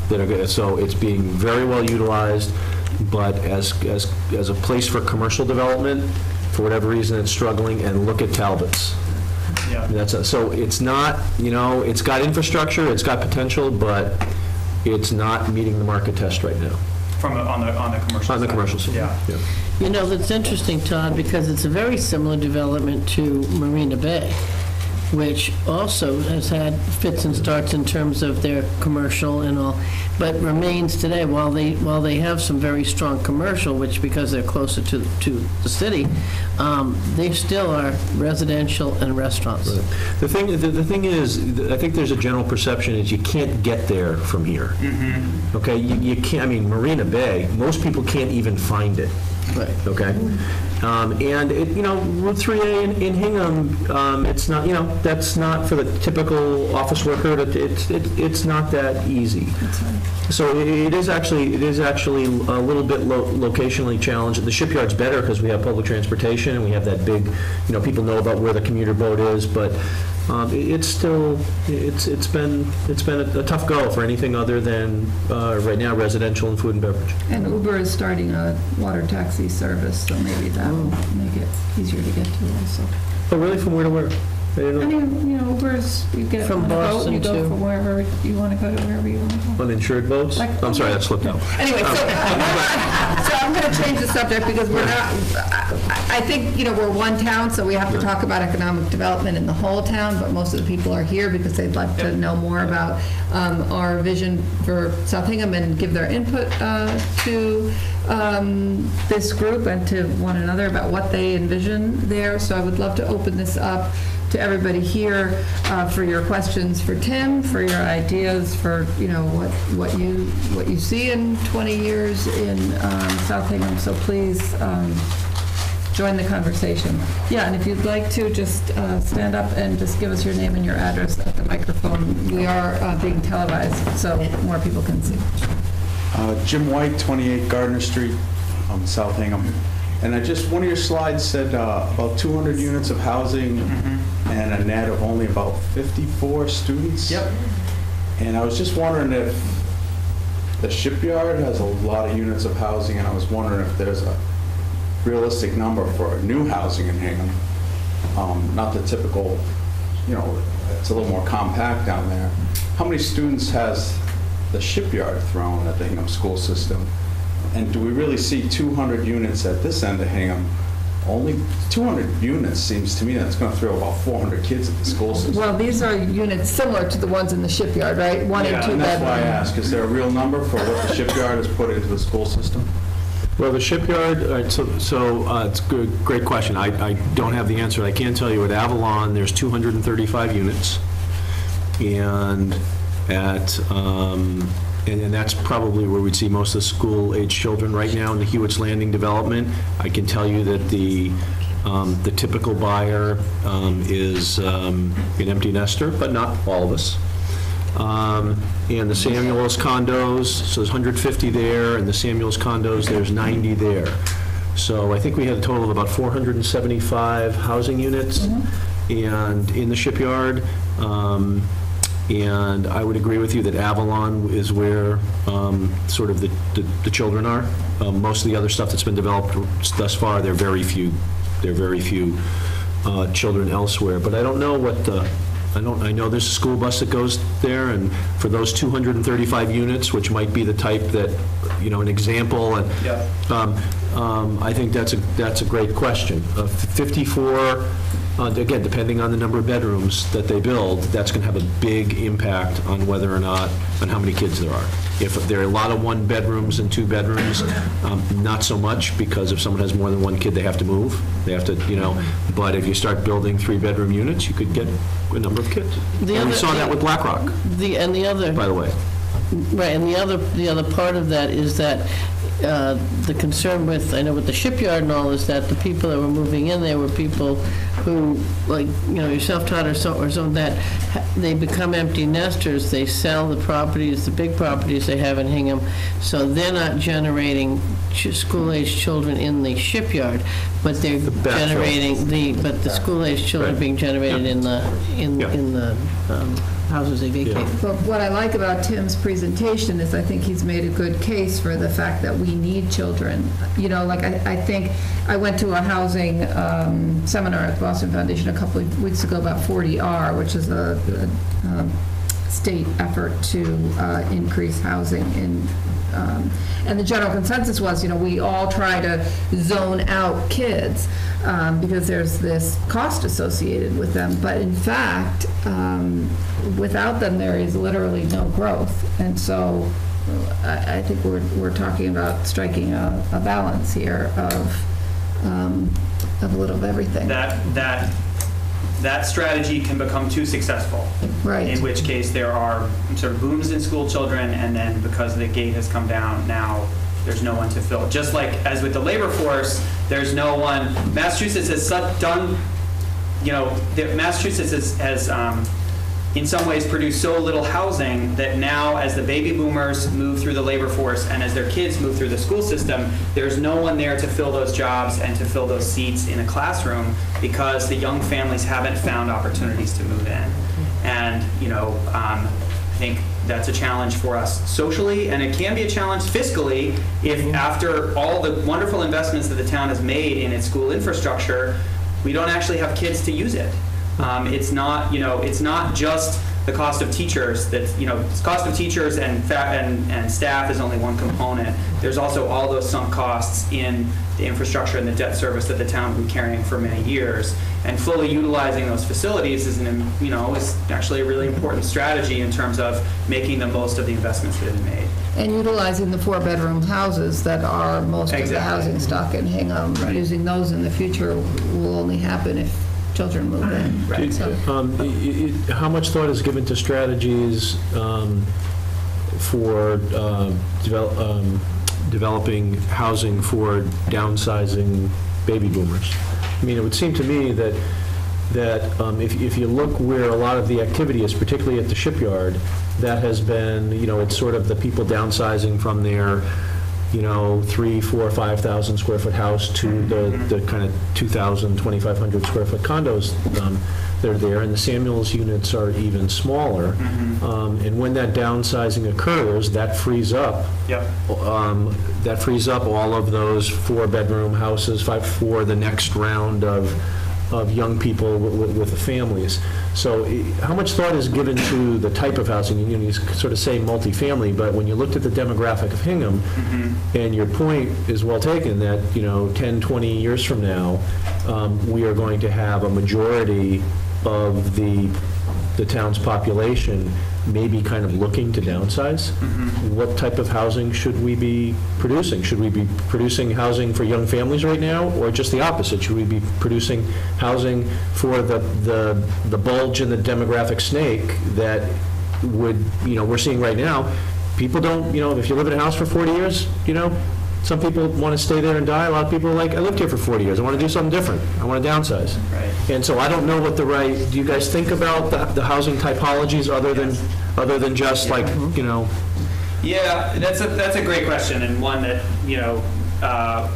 that are good. So it's being very well utilized, but as a place for commercial development, for whatever reason, it's struggling. And look at Talbot's. Yeah. So it's not, it's got infrastructure, it's got potential, but it's not meeting the market test right now. On the commercial On the side. commercial side. Yeah. That's interesting, Todd, because it's a very similar development to Marina Bay, which also has had fits and starts in terms of their commercial and all, but remains today, while they have some very strong commercial, which because they're closer to the city, they still are residential and restaurants. Right. The thing is, I think there's a general perception is you can't get there from here. Mm-hmm. Okay, you can't. I mean, Marina Bay, most people can't even find it. Right. Okay. And Route 3A in Hingham, it's not, that's not for the typical office worker. It's not that easy. So it is actually a little bit locationally challenged. The shipyard's better because we have public transportation and we have that big, people know about where the commuter boat is, but it's been a tough go for anything other than right now residential and food and beverage. And Uber is starting a water taxi service, so maybe that will make it easier to get to also. Oh, really? From where to where? I mean, Uber's, you get From on a boat, Boston you go to- from wherever you want to go to wherever you want to go. Uninsured boats? I'm sorry, that slipped out. Anyway, so I'm going to change the subject because we're not, I think, we're one town, so we have to talk about economic development in the whole town, but most of the people are here because they'd like to know more about our vision for South Hingham and give their input to this group and to one another about what they envision there. So I would love to open this up to everybody here for your questions for Tim, for your ideas, for what you see in 20 years in South Hingham. So please join the conversation. Yeah, and if you'd like to just stand up and just give us your name and your address at the microphone. We are being televised, so more people can see. Jim White, 28 Gardner Street, South Hingham. And one of your slides said about 200 units of housing and a net of only about 54 students. Yep. And I was just wondering if the shipyard has a lot of units of housing, and I was wondering if there's a realistic number for new housing in Hingham. Not the typical, it's a little more compact down there. How many students has the shipyard thrown at the Hingham school system? And do we really see 200 units at this end of Hingham? Only 200 units seems to me that's going to throw about 400 kids at the school system. Well, these are units similar to the ones in the shipyard, right? One and two and that's why I bedroom. ask. Is there a real number for what the shipyard has put into the school system? Well, the shipyard, it's a great question. I don't have the answer. I can tell you at Avalon, there's 235 units, and and that's probably where we'd see most of the school-age children right now in the Hewitt's Landing development. I can tell you that the typical buyer is an empty nester, but not all of us. And the Samuels condos, so there's 150 there, and the Samuels condos, there's 90 there. So I think we had a total of about 475 housing units and in the shipyard. And I would agree with you that Avalon is where sort of the children are. Most of the other stuff that's been developed thus far, there are very few children elsewhere. But I don't know what I know there's a school bus that goes there, and for those 235 units, which might be the type that, an example, and I think that's a great question. 54, again, depending on the number of bedrooms that they build, that's going to have a big impact on whether or not, on how many kids there are. If there are a lot of 1 bedrooms and 2 bedrooms, not so much, because if someone has more than 1 kid, they have to move. They have to, but if you start building 3-bedroom units, you could get a number of kids. And we saw that with BlackRock, by the way. Right, and the other part of that is that the concern with the shipyard and all is that the people that were moving in there were people who, like, you're self-taught or something, that they become empty nesters. They sell the properties, the big properties they have in Hingham, so they're not generating school-age children in the shipyard, but they're generating the school-age children being generated in the houses they vacate. But what I like about Tim's presentation is I think he's made a good case for the fact that we need children. I think I went to a housing seminar at the Boston Foundation a couple of weeks ago about 40R, which is a state effort to increase housing in, and the general consensus was, we all try to zone out kids because there's this cost associated with them. But in fact, without them, there is literally no growth. And so I think we're talking about striking a balance here of a little of everything. That strategy can become too successful. Right. In which case there are sort of booms in school children, and then because the gate has come down, now there's no one to fill. Just like as with the labor force, there's no one. Massachusetts has done, Massachusetts has in some ways produced so little housing that now, as the baby boomers move through the labor force and as their kids move through the school system, there's no one there to fill those jobs and to fill those seats in a classroom because the young families haven't found opportunities to move in. And, I think that's a challenge for us socially, and it can be a challenge fiscally if after all the wonderful investments that the town has made in its school infrastructure, we don't actually have kids to use it. It's not just the cost of teachers. Cost of teachers and staff is only one component. There's also all those sunk costs in the infrastructure and the debt service that the town has been carrying for many years. And fully utilizing those facilities is actually a really important strategy in terms of making the most of the investments that have been made. And utilizing the 4-bedroom houses that are most of the housing stock in Hingham. Right. Using those in the future will only happen if children move in. Right. So. How much thought is given to strategies for developing housing for downsizing baby boomers? I mean, it would seem to me that if you look where a lot of the activity is, particularly at the shipyard, that has been, it's sort of the people downsizing from their 3,000, 4,000, 5,000 square foot house to the kind of 2,000, 2,500 square foot condos that are there, and the Samuels units are even smaller. And when that downsizing occurs, that frees up. That frees up all of those 4-bedroom houses for the next round of young people with the families. So how much thought is given to the type of housing? You sort of say multifamily, but when you looked at the demographic of Hingham, and your point is well taken that 10, 20 years from now, we are going to have a majority of the town's population maybe kind of looking to downsize. What type of housing should we be producing? Should we be producing housing for young families right now, or just the opposite? Should we be producing housing for the bulge in the demographic snake that would, we're seeing right now? People don't, if you live in a house for 40 years, some people want to stay there and die. A lot of people are like, I lived here for 40 years. I want to do something different. I want to downsize. Right. And so I don't know what do you guys think about the housing typologies other than just like, Yeah, that's a great question, and one that,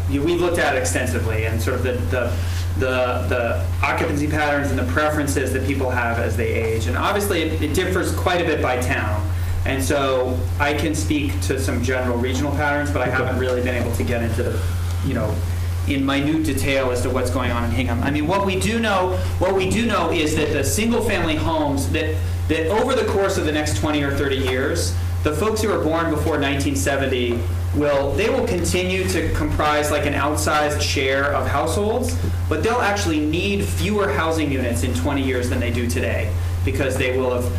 we've looked at extensively, and sort of the occupancy patterns and the preferences that people have as they age. And obviously it differs quite a bit by town. And so I can speak to some general regional patterns, but I haven't really been able to get into the, in minute detail as to what's going on in Hingham. I mean, what we do know is that the single-family homes that over the course of the next 20 or 30 years, the folks who were born before 1970 will continue to comprise like an outsized share of households, but they'll actually need fewer housing units in 20 years than they do today, because they will have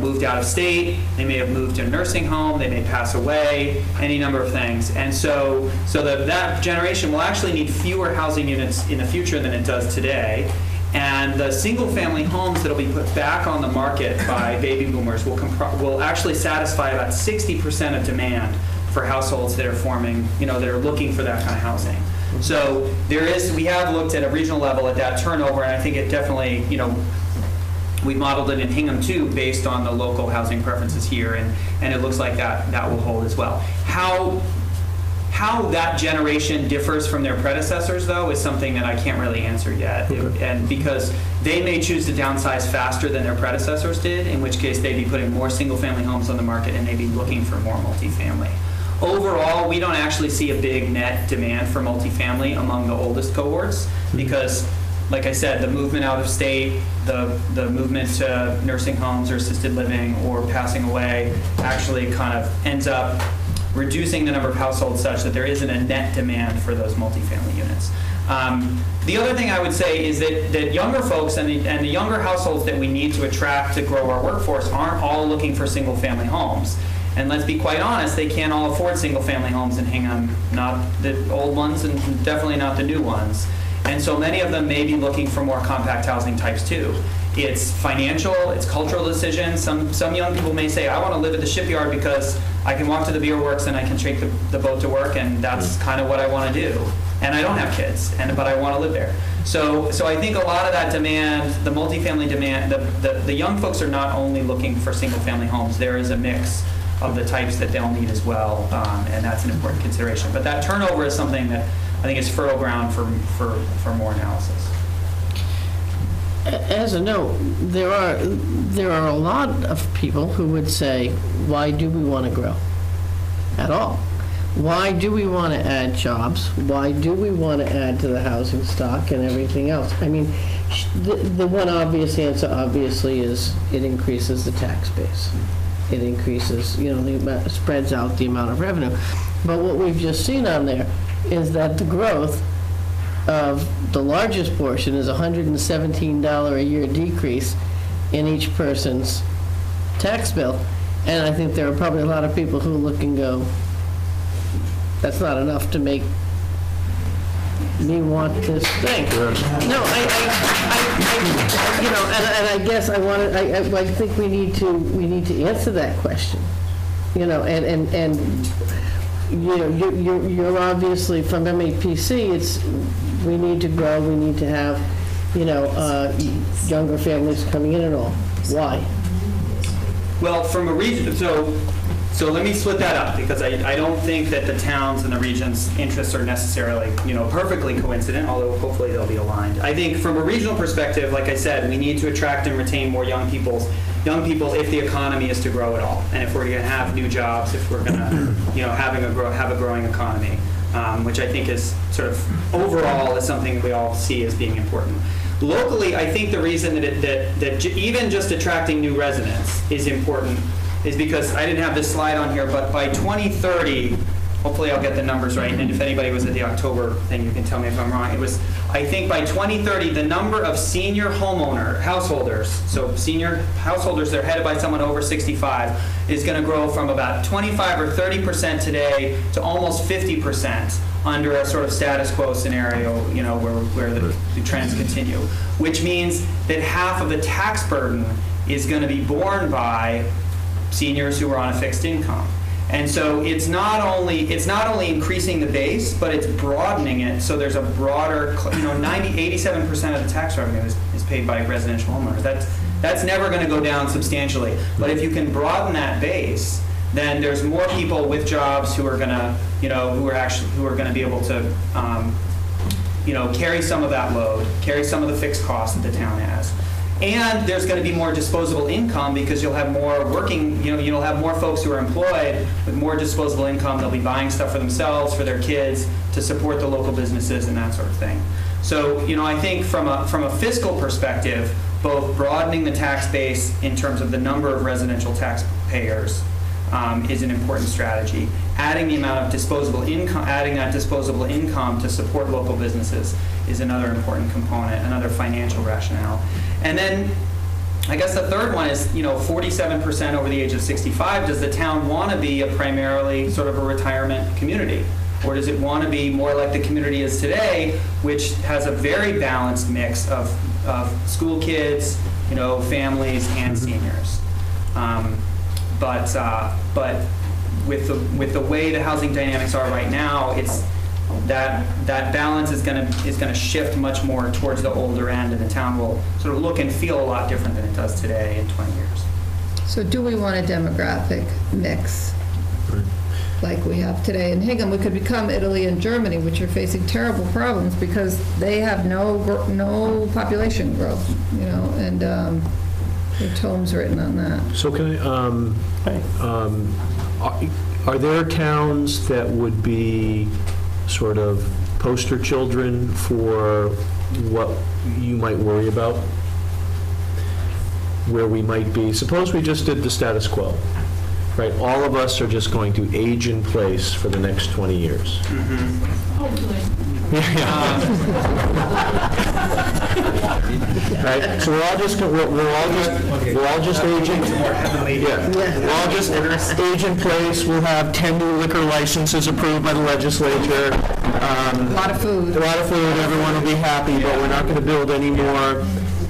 moved out of state, they may have moved to a nursing home, they may pass away, any number of things. And so that generation will actually need fewer housing units in the future than it does today. And the single-family homes that will be put back on the market by baby boomers will actually satisfy about 60% of demand for households that are forming, that are looking for that kind of housing. So we have looked at a regional level at that turnover, and I think it definitely, we modeled it in Hingham too, based on the local housing preferences here, and it looks like that will hold as well. How that generation differs from their predecessors, though, is something that I can't really answer yet. And because they may choose to downsize faster than their predecessors did, in which case they'd be putting more single-family homes on the market and they'd be looking for more multifamily. Overall, we don't actually see a big net demand for multifamily among the oldest cohorts, because, like I said, the movement out of state, the movement to nursing homes or assisted living or passing away actually kind of ends up reducing the number of households such that there isn't a net demand for those multifamily units. The other thing I would say is that younger folks and the younger households that we need to attract to grow our workforce aren't all looking for single-family homes. And let's be quite honest, they can't all afford single-family homes in Hingham, not the old ones and definitely not the new ones. And so many of them may be looking for more compact housing types too. It's financial, it's cultural decisions. Some young people may say, I want to live at the shipyard because I can walk to the beer works and I can take the boat to work, and that's kind of what I want to do. And I don't have kids, but I want to live there. So I think a lot of that demand, the multifamily demand, the young folks are not only looking for single-family homes. There is a mix of the types that they'll need as well, and that's an important consideration. But that turnover is something that I think is fertile ground for more analysis. As a note, there are a lot of people who would say, why do we want to grow at all? Why do we want to add jobs? Why do we want to add to the housing stock and everything else? I mean, the one obvious answer, obviously, is it increases the tax base. It increases, spreads out the amount of revenue. But what we've just seen on there is that the growth of the largest portion is $117 a year decrease in each person's tax bill. And I think there are probably a lot of people who look and go, that's not enough to make me want this thing. No, and I guess I think we need to answer that question. You're obviously from MAPC. We need to grow. We need to have, younger families coming in and all. Why? Well, from a region, so let me split that up, because I don't think that the towns and the region's interests are necessarily, perfectly coincident, although hopefully they'll be aligned. I think from a regional perspective, like I said, we need to attract and retain more young people if the economy is to grow at all, and if we're going to have new jobs, if we're going to, have a growing economy, which I think is sort of overall is something that we all see as being important. Locally, I think the reason that even just attracting new residents is important is because I didn't have this slide on here, but by 2030, hopefully I'll get the numbers right, and if anybody was at the October thing, you can tell me if I'm wrong. It was, I think by 2030, the number of senior householders, so senior householders that are headed by someone over 65, is going to grow from about 25 or 30% today to almost 50% under a sort of status quo scenario, where the trends continue, which means that half of the tax burden is going to be borne by seniors who are on a fixed income. And so it's not only increasing the base, but it's broadening it, so there's a broader, 87% of the tax revenue is paid by residential homeowners. That's never going to go down substantially. But if you can broaden that base, then there's more people with jobs who are going to, who are going to be able to, carry some of that load, carry some of the fixed costs that the town has. And there's going to be more disposable income because you'll have more you'll have more folks who are employed with more disposable income. They'll be buying stuff for themselves, for their kids, to support the local businesses and that sort of thing. So, I think from a fiscal perspective, both broadening the tax base in terms of the number of residential taxpayers is an important strategy. Adding the amount of disposable income, adding that disposable income to support local businesses is another important component, another financial rationale. And then I guess the third one is, 47% over the age of 65. Does the town want to be a primarily sort of a retirement community? Or does it want to be more like the community is today, which has a very balanced mix of school kids, families, and seniors? But with the way the housing dynamics are right now, it's that balance is going to shift much more towards the older end, and the town will sort of look and feel a lot different than it does today in 20 years. So do we want a demographic mix like we have today in Hingham? We could become Italy and Germany, which are facing terrible problems because they have no population growth, and their tomes written on that. So can are there towns that would be sort of poster children for what you might worry about? Where we might be, suppose we just did the status quo, right? All of us are just going to age in place for the next 20 years. Right? So we're all just aging. We're all just age in place. We'll have 10 new liquor licenses approved by the legislature. A lot of food. Everyone will be happy, but we're not going to build any more.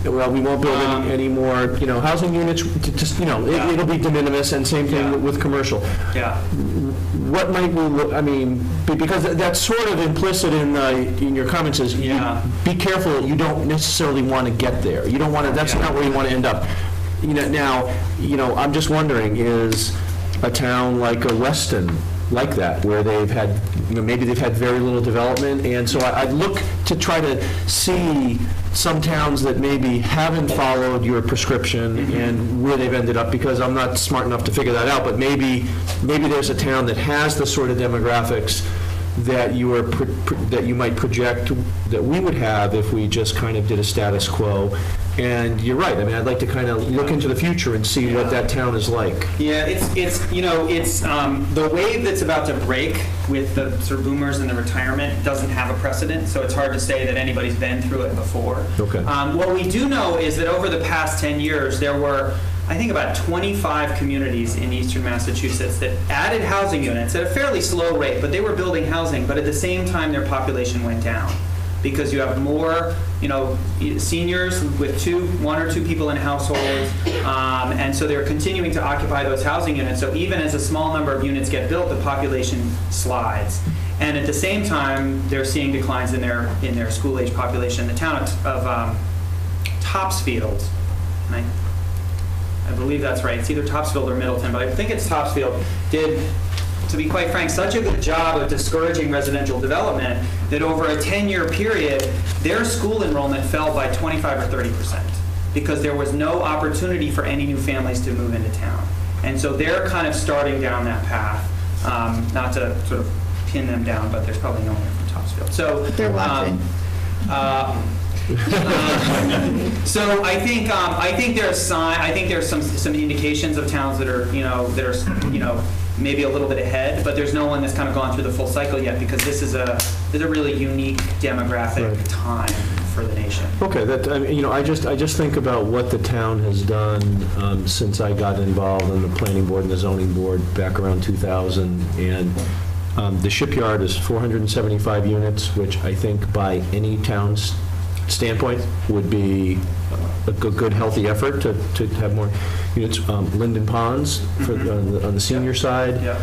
Well, we won't build any more, housing units. Just, it'll be de minimis, and same thing with commercial. Yeah. What might we look? I mean, because that's sort of implicit in your comments is, be careful. You don't necessarily want to get there. You don't want to. That's not where you want to end up. Now, I'm just wondering, is a town like a Weston like that, where they've had, maybe they've had very little development, and so I'd look to try to see some towns that maybe haven't followed your prescription and where they've ended up, because I'm not smart enough to figure that out, but maybe there's a town that has the sort of demographics that that you might project that we would have if we just kind of did a status quo. And you're right. I mean, I'd like to kind of look into the future and see what that town is like. Yeah, it's the wave that's about to break with the sort of boomers and the retirement doesn't have a precedent, so it's hard to say that anybody's been through it before. Okay. What we do know is that over the past 10 years, there were, I think, about 25 communities in eastern Massachusetts that added housing units at a fairly slow rate, but they were building housing, but at the same time their population went down, because you have more, seniors with one or two people in households, and so they're continuing to occupy those housing units. So even as a small number of units get built, the population slides. And at the same time, they're seeing declines in their school-age population. The town of Topsfield, and I believe that's right. It's either Topsfield or Middleton, but I think it's Topsfield, did, to be quite frank, such a good job of discouraging residential development that over a 10-year period, their school enrollment fell by 25 or 30% because there was no opportunity for any new families to move into town. And so they're kind of starting down that path, not to sort of pin them down, but there's probably no one from Topsfield. So they're watching. So I think there's some indications of towns that are maybe a little bit ahead, but there's no one that's kind of gone through the full cycle yet, because this is a really unique demographic Right. time for the nation. Okay, I just think about what the town has done since I got involved in the planning board and the zoning board back around 2000, and the shipyard is 475 units, which I think by any town's standpoint would be a good, healthy effort to have more units. Linden Ponds on the senior side. Yeah.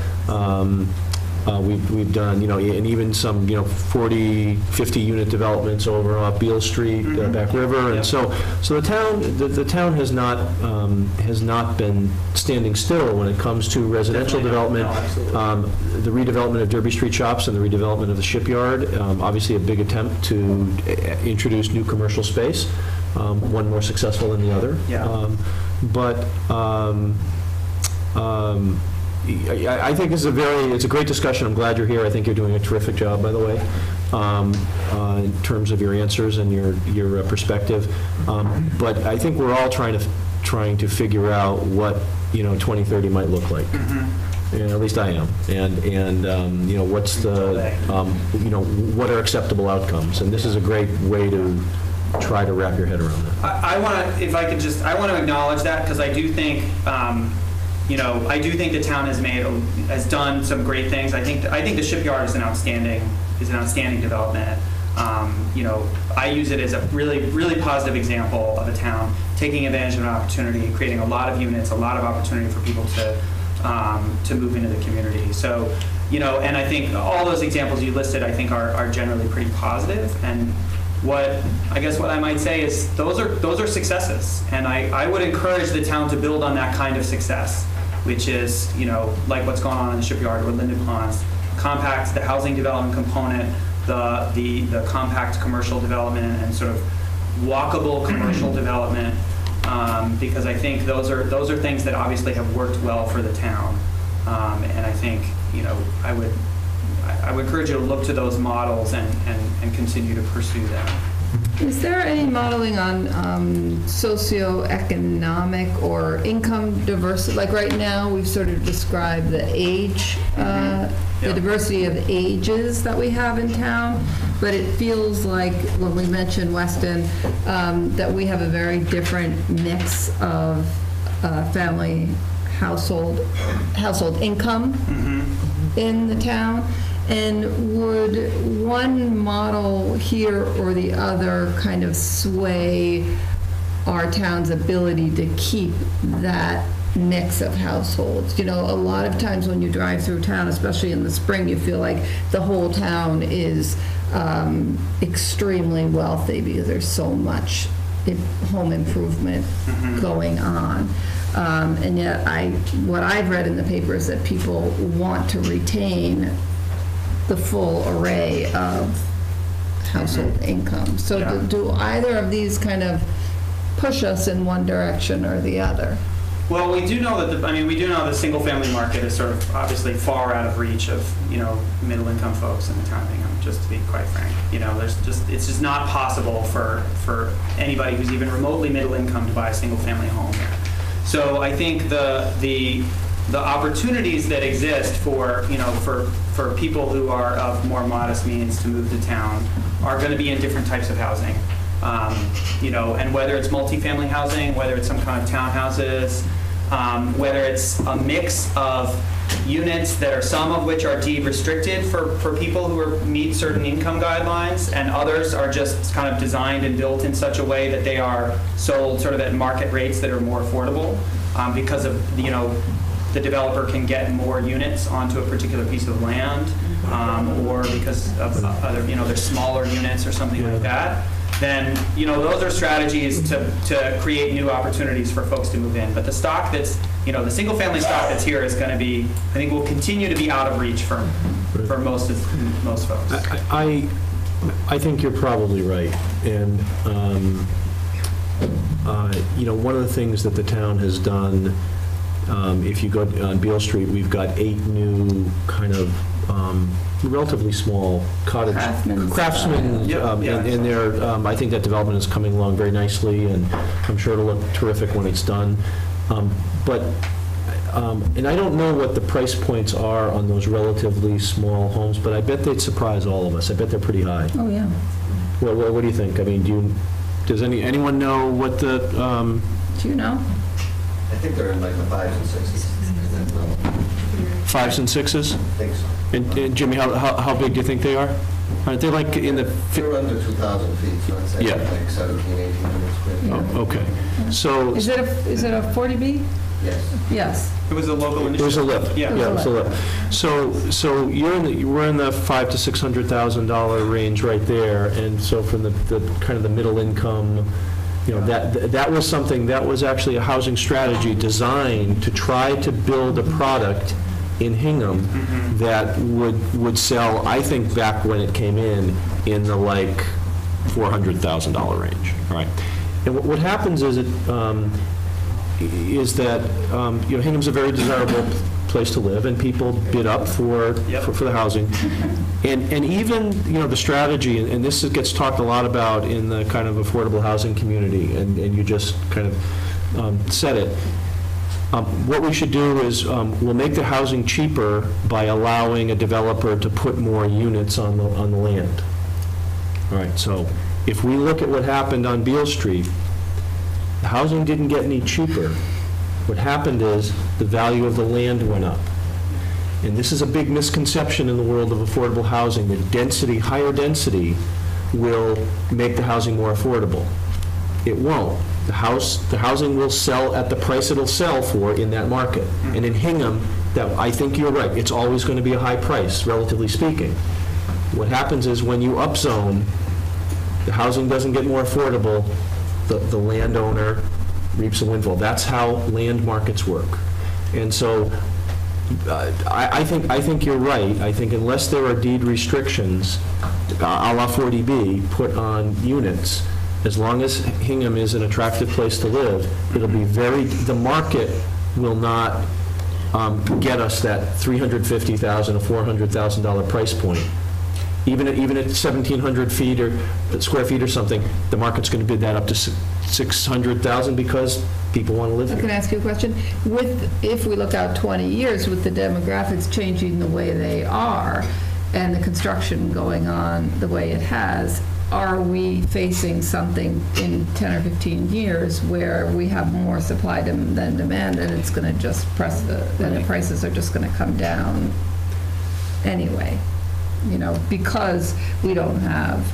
We've done, and even some, 40, 50 unit developments over off Beale Street, Back River, and Yep. so the town has not been standing still when it comes to residential Definitely not. development. No, absolutely. The redevelopment of Derby Street Shops and the redevelopment of the shipyard, obviously a big attempt to introduce new commercial space, one more successful than the other. Yeah. But I think it's a great discussion. I'm glad you're here. I think you're doing a terrific job, by the way, in terms of your answers and your perspective. But I think we're all trying to figure out what 2030 might look like. And at least I am. And what's the what are acceptable outcomes? And this is a great way to try to wrap your head around that. I want to, I want to acknowledge that, because I do think, I do think the town has done some great things. I think the shipyard is an outstanding development. I use it as a really, really positive example of a town taking advantage of an opportunity, creating a lot of units, a lot of opportunity for people to move into the community. So, and I think all those examples you listed, I think are generally pretty positive. And what I might say is those are successes, and I would encourage the town to build on that kind of success, which is like what's going on in the shipyard or Linden Ponds, compact, the housing development component, the compact commercial development, and sort of walkable commercial development, because I think those are things that obviously have worked well for the town, and I think I would encourage you to look to those models and continue to pursue them. Is there any modeling on socioeconomic or income diversity? Like right now, we've sort of described the age, the diversity of ages that we have in town, but it feels like when we mention Weston, that we have a very different mix of family household income in the town. And would one model here or the other kind of sway our town's ability to keep that mix of households? A lot of times when you drive through town, especially in the spring, you feel like the whole town is extremely wealthy because there's so much home improvement going on. And yet what I've read in the paper is that people want to retain the full array of household income. So do either of these kind of push us in one direction or the other? Well, we do know that the single-family market is sort of obviously far out of reach of middle-income folks in the town of Hingham. Just to be quite frank, it's just not possible for anybody who's even remotely middle-income to buy a single-family home here. So I think the opportunities that exist for people who are of more modest means to move to town are going to be in different types of housing. And whether it's multifamily housing, whether it's some kind of townhouses, whether it's a mix of units that are, some of which are deed restricted for people who meet certain income guidelines, and others are just kind of designed and built in such a way that they are sold sort of at market rates that are more affordable, because of the developer can get more units onto a particular piece of land, or because of other, there's smaller units or something like that. Then those are strategies to create new opportunities for folks to move in. But the stock that's the single family stock that's here is going to be, I think, will continue to be out of reach for most folks. I think you're probably right, and one of the things that the town has done. If you go on Beale Street, we've got 8 new kind of relatively small cottage craftsmen, and they're, I think that development is coming along very nicely, and I'm sure it'll look terrific when it's done. But And I don't know what the price points are on those relatively small homes, but I bet they'd surprise all of us. I bet they're pretty high. Oh, yeah. What do you think? I mean, does anyone know what the, Do you know? I think they're in like the 5s and 6s. fives and sixes? I think so. And Jimmy, how big do you think they are? Aren't they like in the? They're under 2,000 feet, so I'd say Yeah. like 1,700, 1,800 square feet. Oh, okay. So. Is it a 40B? Yes. Yes. It was a local initiative. It was a lift. Yeah. Yeah, it was a lift. So we're in the $500,000 to $600,000 range right there, and so from the kind of the middle income, that was something, that was actually a housing strategy designed to try to build a product in Hingham that would sell, I think back when it came in the like $400,000 range, all right? And what happens is that Hingham's a very desirable place to live, and people bid up for the housing. And even, the strategy, and this gets talked a lot about in the kind of affordable housing community, and you just kind of said it. What we should do is we'll make the housing cheaper by allowing a developer to put more units on the land. All right, so if we look at what happened on Beale Street, the housing didn't get any cheaper. What happened is the value of the land went up. And this is a big misconception in the world of affordable housing, that density, higher density, will make the housing more affordable. It won't. The housing will sell at the price it'll sell for in that market. And in Hingham, I think you're right, it's always going to be a high price, relatively speaking. What happens is when you upzone, the housing doesn't get more affordable, the landowner reaps a windfall. That's how land markets work. And so I think you're right. I think unless there are deed restrictions, a la 40B, put on units, as long as Hingham is an attractive place to live, it'll be the market will not get us that $350,000 or $400,000 price point. Even at 1,700 feet or square feet or something, the market's going to bid that up to 600,000 because people want to live I here. can ask you a question. If we look out 20 years, with the demographics changing the way they are and the construction going on the way it has, are we facing something in 10 or 15 years where we have more supply than demand, and it's going to just then the prices are just going to come down anyway? Because we don't have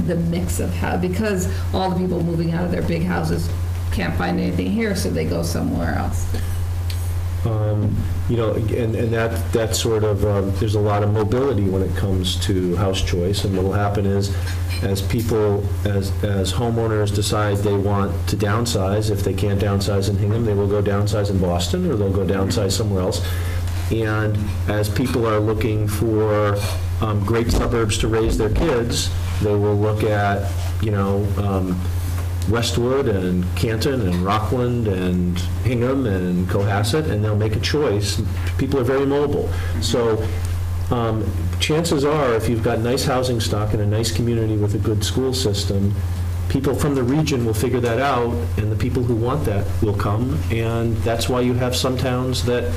the mix of because all the people moving out of their big houses can't find anything here, so they go somewhere else. And that sort of, there's a lot of mobility when it comes to house choice, and what will happen is, as homeowners decide they want to downsize, if they can't downsize in Hingham, they will go downsize in Boston, or they'll go downsize somewhere else. And as people are looking for great suburbs to raise their kids, they will look at, Westwood and Canton and Rockland and Hingham and Cohasset, and they'll make a choice. People are very mobile. So chances are, if you've got nice housing stock in a nice community with a good school system, people from the region will figure that out, and the people who want that will come. And that's why you have some towns that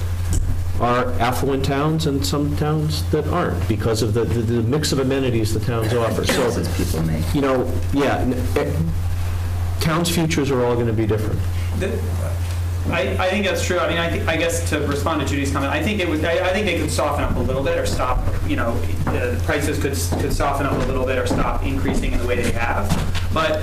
are affluent towns and some towns that aren't, because of the mix of amenities the towns offer. So, Choices people make. Towns' futures are all going to be different. I think that's true. I mean, I guess to respond to Judy's comment, I think they could soften up a little bit or stop. The prices could soften up a little bit or stop increasing in the way they have. But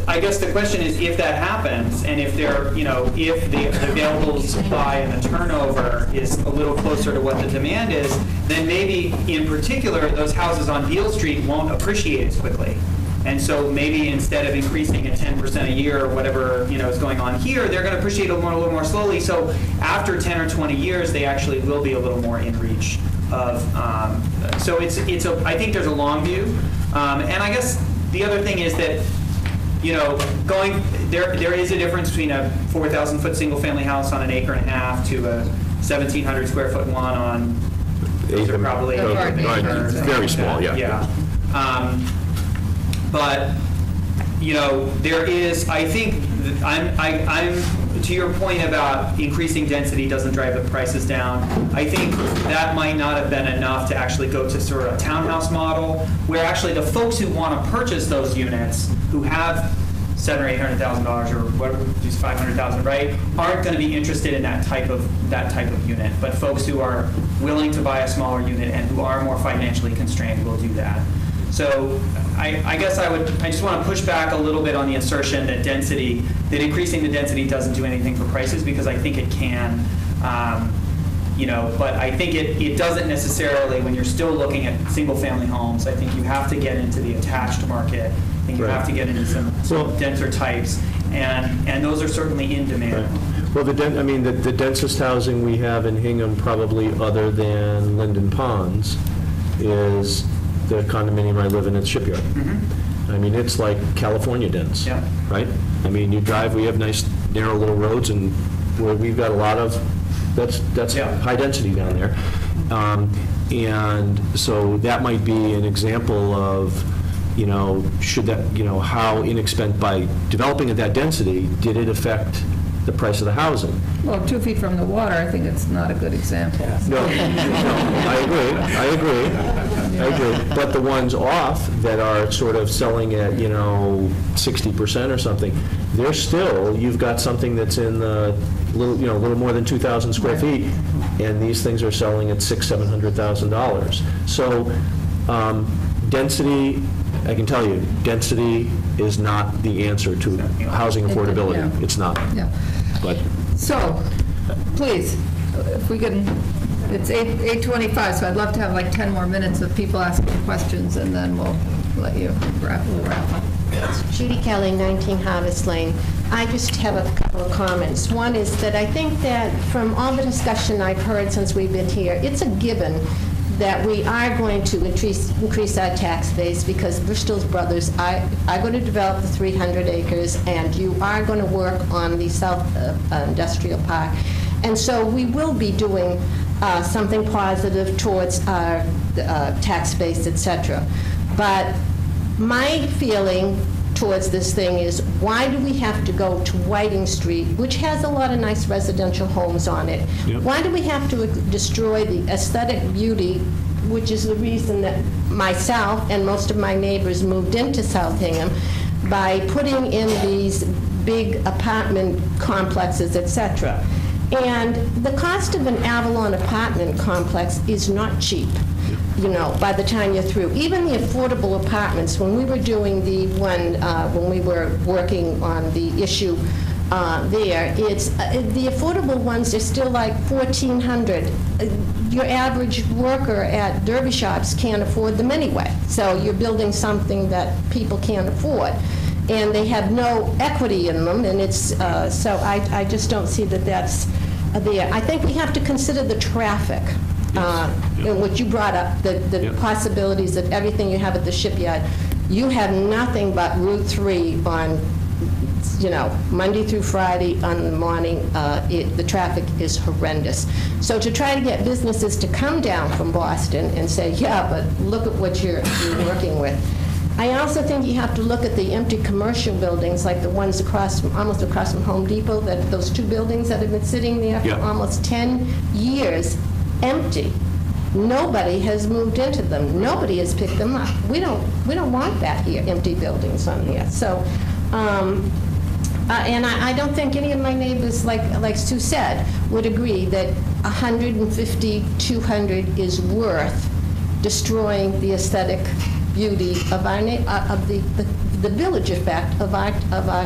I guess the question is, if that happens, and if if the available supply and the turnover is a little closer to what the demand is, then maybe in particular those houses on Beale Street won't appreciate as quickly. And so maybe instead of increasing at 10% a year or whatever is going on here, they're going to appreciate a little more slowly. So after 10 or 20 years, they actually will be a little more in reach of. So I think there's a long view, and I guess the other thing is that there is a difference between a 4,000-foot single-family house on an acre and a half to a 1,700 square foot one on. Those are probably very small. Yeah. But there is. I think I'm to your point about increasing density doesn't drive the prices down, I think that might not have been enough to actually go to sort of a townhouse model, where actually the folks who want to purchase those units, who have $700,000 or $800,000 or whatever, just $500,000, right, aren't going to be interested in that type of unit. But folks who are willing to buy a smaller unit and who are more financially constrained will do that. So I guess I just want to push back a little bit on the assertion that increasing the density doesn't do anything for prices, because I think it can. But I think it doesn't necessarily, when you're still looking at single-family homes. I think you have to get into the attached market. I think you have to get into some denser types, and those are certainly in demand. Right. Well, the densest housing we have in Hingham, probably other than Linden Ponds, is the condominium I live in at Shipyard. Mm-hmm. I mean, it's like California dense, Yeah. right? I mean, we have nice narrow little roads, and where we've got a lot of, that's high density down there. And so that might be an example of, how inexpensive, by developing at that density, did it affect the price of the housing? Well, 2 feet from the water, I think it's not a good example. No, I agree. But the ones off that are sort of selling at, 60% or something, they're still, you've got something that's in the little more than 2,000 square feet, and these things are selling at $600,000-$700,000. So density, I can tell you, density is not the answer to housing affordability. Yeah. It's not. Yeah. But So, please, if we can, it's 8:25, so I'd love to have like 10 more minutes of people asking questions, and then we'll let you wrap up. Judy Kelly, 19 Harvest Lane. I just have a couple of comments. One is that I think that from all the discussion I've heard since we've been here, it's a given that we are going to increase our tax base, because Bristol's Brothers are going to develop the 300 acres, and you are going to work on the South Industrial Park. And so we will be doing something positive towards our tax base, et cetera. But my feeling towards this thing is, why do we have to go to Whiting Street, which has a lot of nice residential homes on it? Yep. Why do we have to destroy the aesthetic beauty, which is the reason that myself and most of my neighbors moved into South Hingham, by putting in these big apartment complexes, et cetera? And the cost of an Avalon apartment complex is not cheap, by the time you're through. Even the affordable apartments, when we were doing the one, when we were working on the issue there, it's the affordable ones are still like $1,400. Your average worker at derby shops can't afford them anyway. So you're building something that people can't afford, and they have no equity in them. And it's so I just don't see that that's there. I think we have to consider the traffic. And what you brought up, the possibilities of everything you have at the shipyard. You have nothing but Route 3 on, Monday through Friday on the morning. The traffic is horrendous. So to try to get businesses to come down from Boston and say, yeah, but look at what you're working with. I also think you have to look at the empty commercial buildings, like the ones almost across from Home Depot, those 2 buildings that have been sitting there for almost 10 years. Empty. Nobody has moved into them. Nobody has picked them up. We don't want that here, empty buildings on here. So, and I don't think any of my neighbors, like Sue said, would agree that 150, 200 is worth destroying the aesthetic beauty of our the village effect of our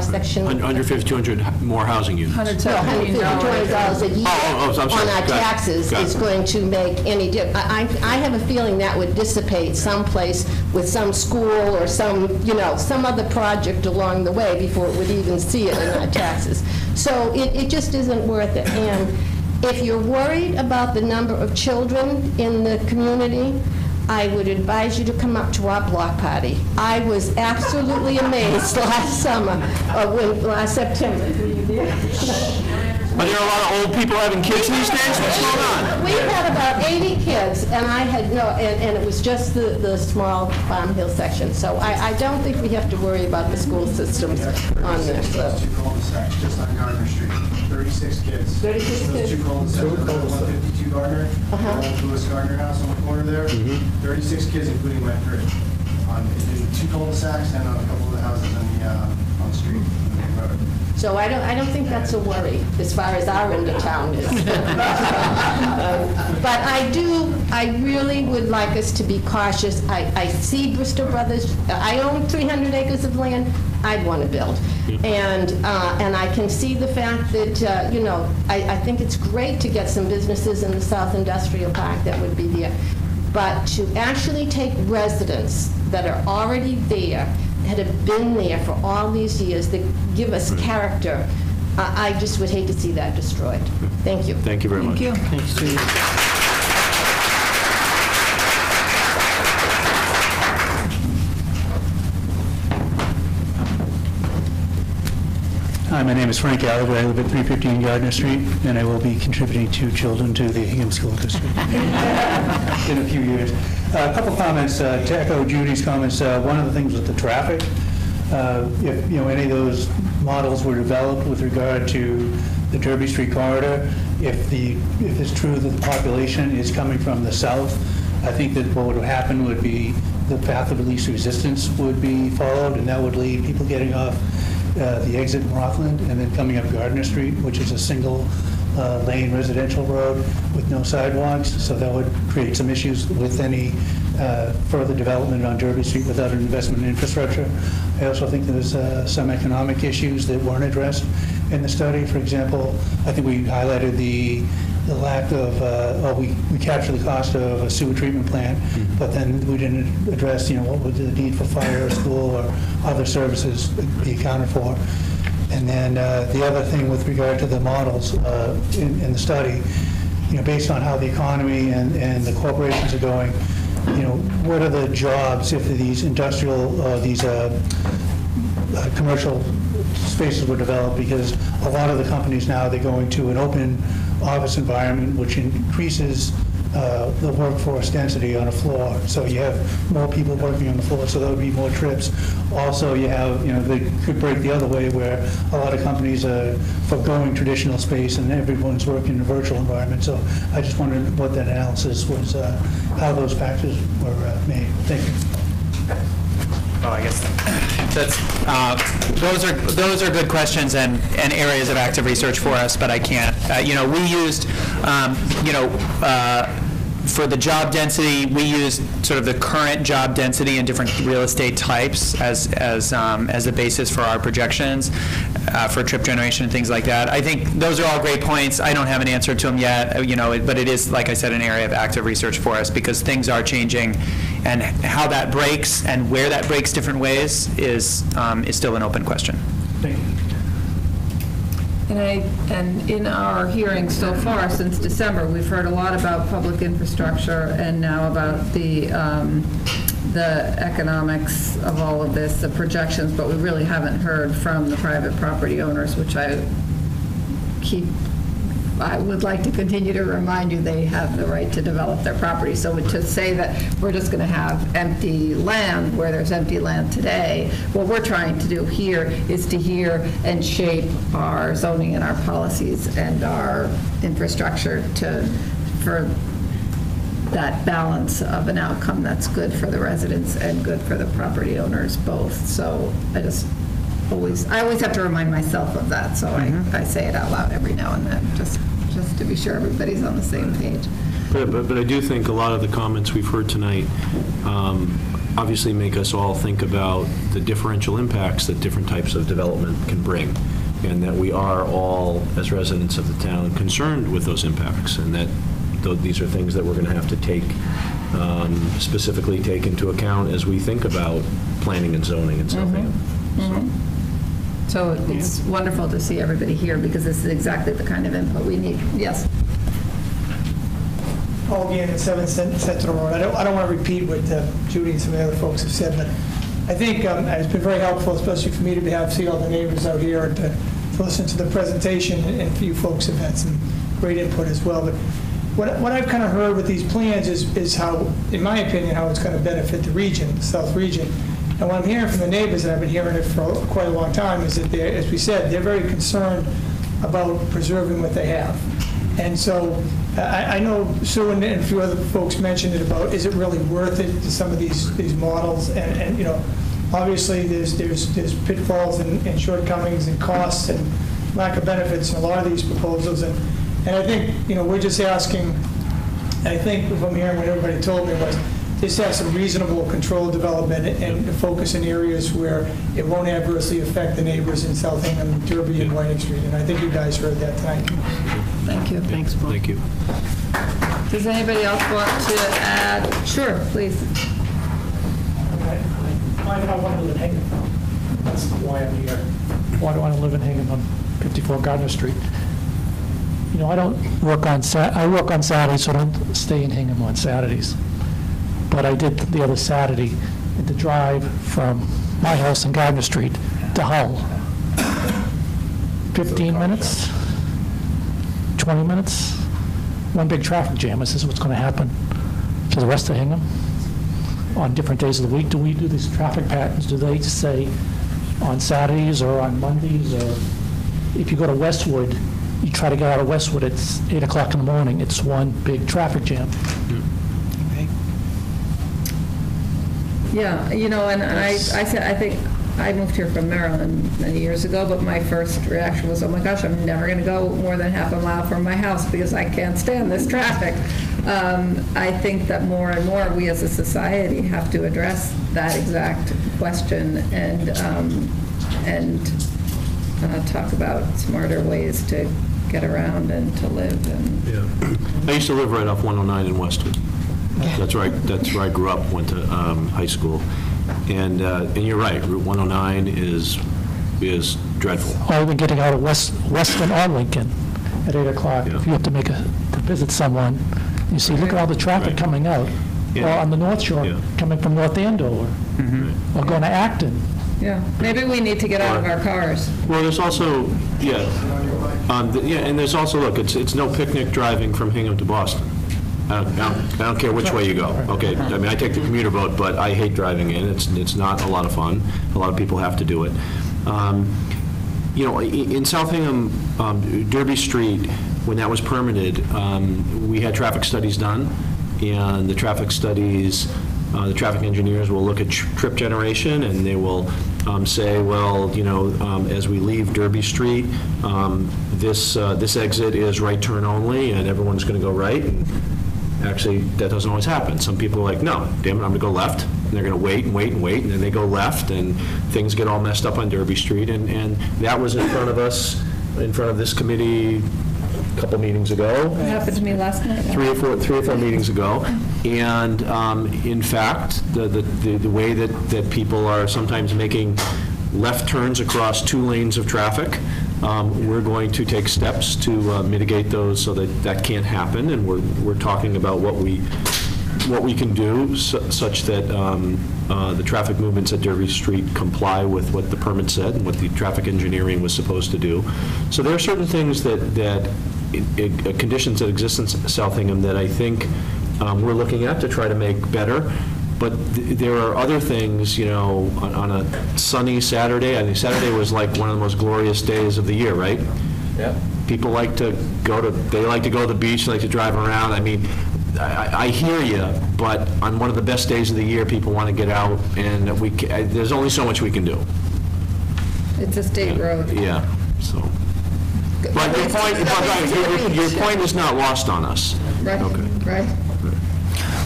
section. 150, 200 more housing units. $150 a year on our taxes is going to make any difference. I have a feeling that would dissipate someplace with some school or some other project along the way before it would even see it in our taxes. So it just isn't worth it. And if you're worried about the number of children in the community, I would advise you to come up to our block party. I was absolutely amazed last September. Were you there? Are there a lot of old people having kids these days? What's going on? We had about 80 kids, and I had and it was just the small Farm Hill section. So I don't think we have to worry about the school systems on this. Two cul-de-sacs, just on Gardner Street, 36 kids. 36 Those kids. two cul-de-sacs, 152 Gardner, old Lewis Gardner house on the corner there, 36 kids, including my three, in two cul-de-sacs and on a couple of the houses on the street, on the main road. So I don't think that's a worry as far as our end of town is. But I really would like us to be cautious. I see Bristol Brothers, I own 300 acres of land, I'd want to build. And I can see the fact that, I think it's great to get some businesses in the South Industrial Park that would be there. But to actually take residents that are already there, that have been there for all these years, that give us character, I just would hate to see that destroyed. Thank you. Thank you very much. Thank you. Thanks, Judy. Hi, my name is Frank Gallagher. I live at 315 Gardner Street, and I will be contributing 2 children to the Hingham School District in a few years. A couple comments to echo Judy's comments. One of the things with the traffic, if any of those models were developed with regard to the Derby Street corridor, if it's true that the population is coming from the south, I think that what would happen would be the path of least resistance would be followed, and that would lead people getting off the exit in Rockland and then coming up Gardner Street, which is a single lane residential road with no sidewalks. So that would create some issues with any further development on Derby Street without an investment in infrastructure. I also think there's some economic issues that weren't addressed in the study. For example, I think we highlighted the lack of, we captured the cost of a sewer treatment plant, but then we didn't address, what would the need for fire or school or other services be accounted for. And then the other thing with regard to the models in the study, based on how the economy and the corporations are going, what are the jobs if these industrial, these commercial spaces were developed? Because a lot of the companies now, they're going to an open office environment, which increases the workforce density on a floor. So you have more people working on the floor, so there would be more trips. Also, you have, they could break the other way where a lot of companies are forgoing traditional space and everyone's working in a virtual environment. So I just wondered what that analysis was, how those factors were made. Thank you. Well, I guess those are good questions and areas of active research for us, but I can't. We used, for the job density, we used sort of the current job density in different real estate types as a basis for our projections for trip generation and things like that. I think those are all great points. I don't have an answer to them yet, but it is, like I said, an area of active research for us because things are changing, and how that breaks and where that breaks different ways is still an open question. Thank you. And in our hearings so far since December, we've heard a lot about public infrastructure and now about the economics of all of this, the projections, but we really haven't heard from the private property owners, which I would like to continue to remind you they have the right to develop their property. So to say that we're just going to have empty land where there's empty land today, what we're trying to do here is to hear and shape our zoning and our policies and our infrastructure for that balance of an outcome that's good for the residents and good for the property owners both. So I always have to remind myself of that, so I say it out loud every now and then, just to be sure everybody's on the same page. But I do think a lot of the comments we've heard tonight obviously make us all think about the differential impacts that different types of development can bring, and that we are all, as residents of the town, concerned with those impacts, and that these are things that we're going to have to specifically take into account as we think about planning and zoning and South Hingham. So it's wonderful to see everybody here because this is exactly the kind of input we need. Yes? Paul Gann at 7 Sentinel Road. I don't want to repeat what Judy and some of the other folks have said, but I think it's been very helpful, especially for me to see all the neighbors out here and to for listening to the presentation, and you folks have had some great input as well. But what I've kind of heard with these plans is how, in my opinion, how it's going to benefit the region, the South region. And what I'm hearing from the neighbors, and I've been hearing it for quite a long time, is that they're, as we said, they're very concerned about preserving what they have. And so I know Sue and a few other folks mentioned it about, is it really worth it to some of these models? And you know, obviously there's pitfalls and shortcomings and costs and lack of benefits in a lot of these proposals. And I think, you know, we're just asking, I think if I'm hearing what everybody told me was, just have some reasonable controlled development and focus in areas where it won't adversely affect the neighbors in South Hingham, Derby, and Whiting Street. And I think you guys heard that tonight. Thank you. Thanks, Paul. Thank you. Does anybody else want to add? Sure, please. I want to live in Hingham. That's why I'm here. Why do I want to live in Hingham on 54 Gardner Street? You know, I work on Saturdays, so I don't stay in Hingham on Saturdays. But I did the other Saturday, the drive from my house on Gardner Street to Hull. 15 minutes, 20 minutes, one big traffic jam. This is what's going to happen to the rest of Hingham on different days of the week. Do we do these traffic patterns? Do they say on Saturdays or on Mondays? Or if you go to Westwood, you try to get out of Westwood, it's 8 o'clock in the morning. It's one big traffic jam. Yeah, you know, and I said, I think I moved here from Maryland many years ago, but my first reaction was, oh my gosh, I'm never going to go more than half a mile from my house because I can't stand this traffic. I think that more and more we as a society have to address that exact question and talk about smarter ways to get around and to live. And Yeah. I used to live right off 109 in Westwood. That's where I grew up, went to high school. And you're right, Route 109 is dreadful. Or even getting out of Weston or Lincoln at 8 o'clock. Yeah. If you have to to visit someone, you see, look at all the traffic Right. coming out. Yeah. Or on the North Shore, Yeah. coming from North Andover, or going to Acton. yeah, maybe we need to get out of our cars. Well, there's also, and there's also, look, it's no picnic driving from Hingham to Boston. I don't care which way you go. Okay, I mean, I take the commuter boat, but I hate driving in. It's not a lot of fun. A lot of people have to do it. You know, in South Hingham, Derby Street, when that was permitted, we had traffic studies done, and the traffic studies, the traffic engineers will look at trip generation, and they will say, well, you know, as we leave Derby Street, this exit is right turn only, and everyone's going to go right. And actually, that doesn't always happen. Some people are like, no, damn it, I'm going to go left. And they're going to wait and wait and wait, and then they go left, and things get all messed up on Derby Street. And that was in front of us, in front of this committee a couple meetings ago. It happened to me last night. Three or four meetings ago. And in fact, the way that people are sometimes making left turns across 2 lanes of traffic, we're going to take steps to mitigate those so that can't happen. And we're talking about what we can do such that the traffic movements at Derby Street comply with what the permit said and what the traffic engineering was supposed to do. So there are certain things that conditions that exist in South Hingham that I think we're looking at to try to make better. But there are other things, you know, on a sunny Saturday. I think Saturday was like one of the most glorious days of the year, right? Yeah. People like to go to the beach, they like to drive around. I mean, I hear you, but on one of the best days of the year, people want to get out, and there's only so much we can do. It's a state road. Yeah, so. But your point is not lost on us. Right, Okay. right.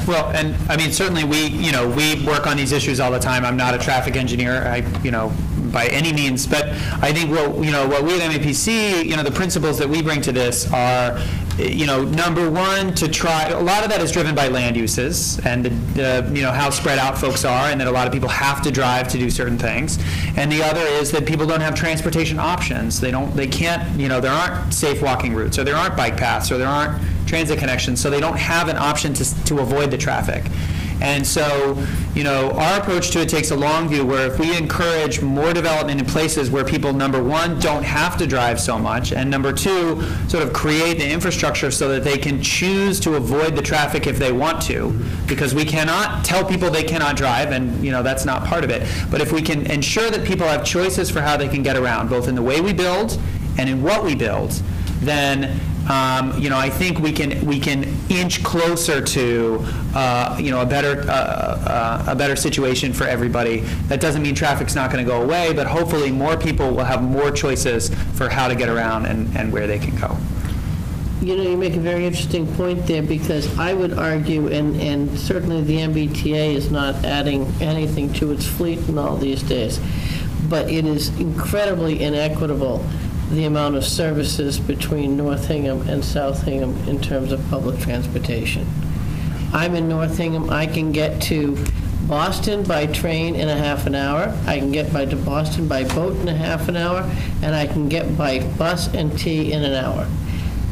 Well, and I mean, certainly we work on these issues all the time. I'm not a traffic engineer, by any means, but I think what we at MAPC, the principles that we bring to this are, number one, to try, a lot of that is driven by land uses and how spread out folks are, and that a lot of people have to drive to do certain things. And the other is that people don't have transportation options. They can't, there aren't safe walking routes, or there aren't bike paths, or there aren't transit connections, so they don't have an option to avoid the traffic. And so, our approach to it takes a long view, where if we encourage more development in places where people, number one, don't have to drive so much, and number two, sort of create the infrastructure so that they can choose to avoid the traffic if they want to, because we cannot tell people they cannot drive, and that's not part of it. But if we can ensure that people have choices for how they can get around, both in the way we build and in what we build, then I think we can inch closer to a better situation for everybody. That doesn't mean traffic's not going to go away, but hopefully more people will have more choices for how to get around and where they can go. You make a very interesting point there, because I would argue, and certainly the MBTA is not adding anything to its fleet in all these days, but it is incredibly inequitable, the amount of services between North Hingham and South Hingham in terms of public transportation. I'm in North Hingham. I can get to Boston by train in a half an hour. I can get to Boston by boat in a half an hour, and I can get by bus and T in an hour.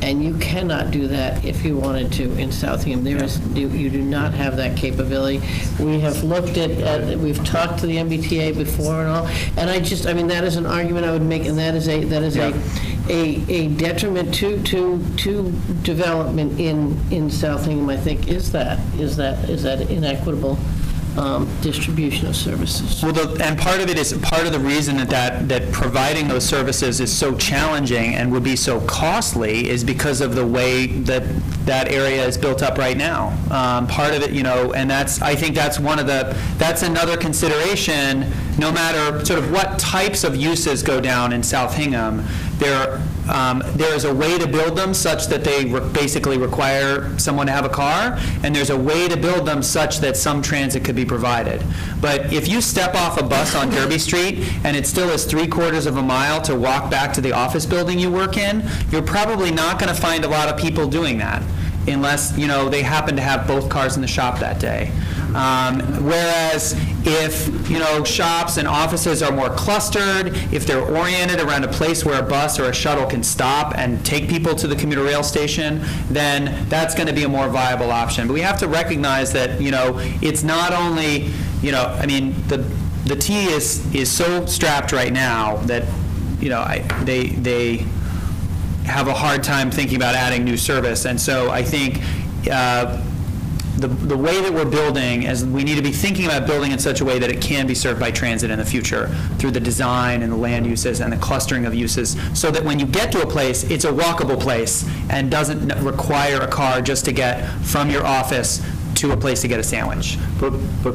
And you cannot do that if you wanted to in South Hingham. You do not have that capability. We have looked at we've talked to the MBTA before and all, and that is an argument I would make, and that is a detriment to development in South Hingham. I think is that inequitable distribution of services. Well, and part of the reason that providing those services is so challenging and would be so costly is because of the way that area is built up right now. Part of it, and I think that's another consideration. No matter sort of what types of uses go down in South Hingham, there is a way to build them such that they basically require someone to have a car, and there's a way to build them such that some transit could be provided. But if you step off a bus on Derby Street and it still is 3/4 of a mile to walk back to the office building you work in, you're probably not going to find a lot of people doing that, unless they happen to have both cars in the shop that day. Whereas if shops and offices are more clustered, if they're oriented around a place where a bus or a shuttle can stop and take people to the commuter rail station, then that's going to be a more viable option. But we have to recognize that it's not only the T is so strapped right now that they have a hard time thinking about adding new service, and so I think the way that we're building, as we need to be thinking about building in such a way that it can be served by transit in the future through the design and the land uses and the clustering of uses, so that when you get to a place, it's a walkable place and doesn't require a car just to get from your office to a place to get a sandwich. But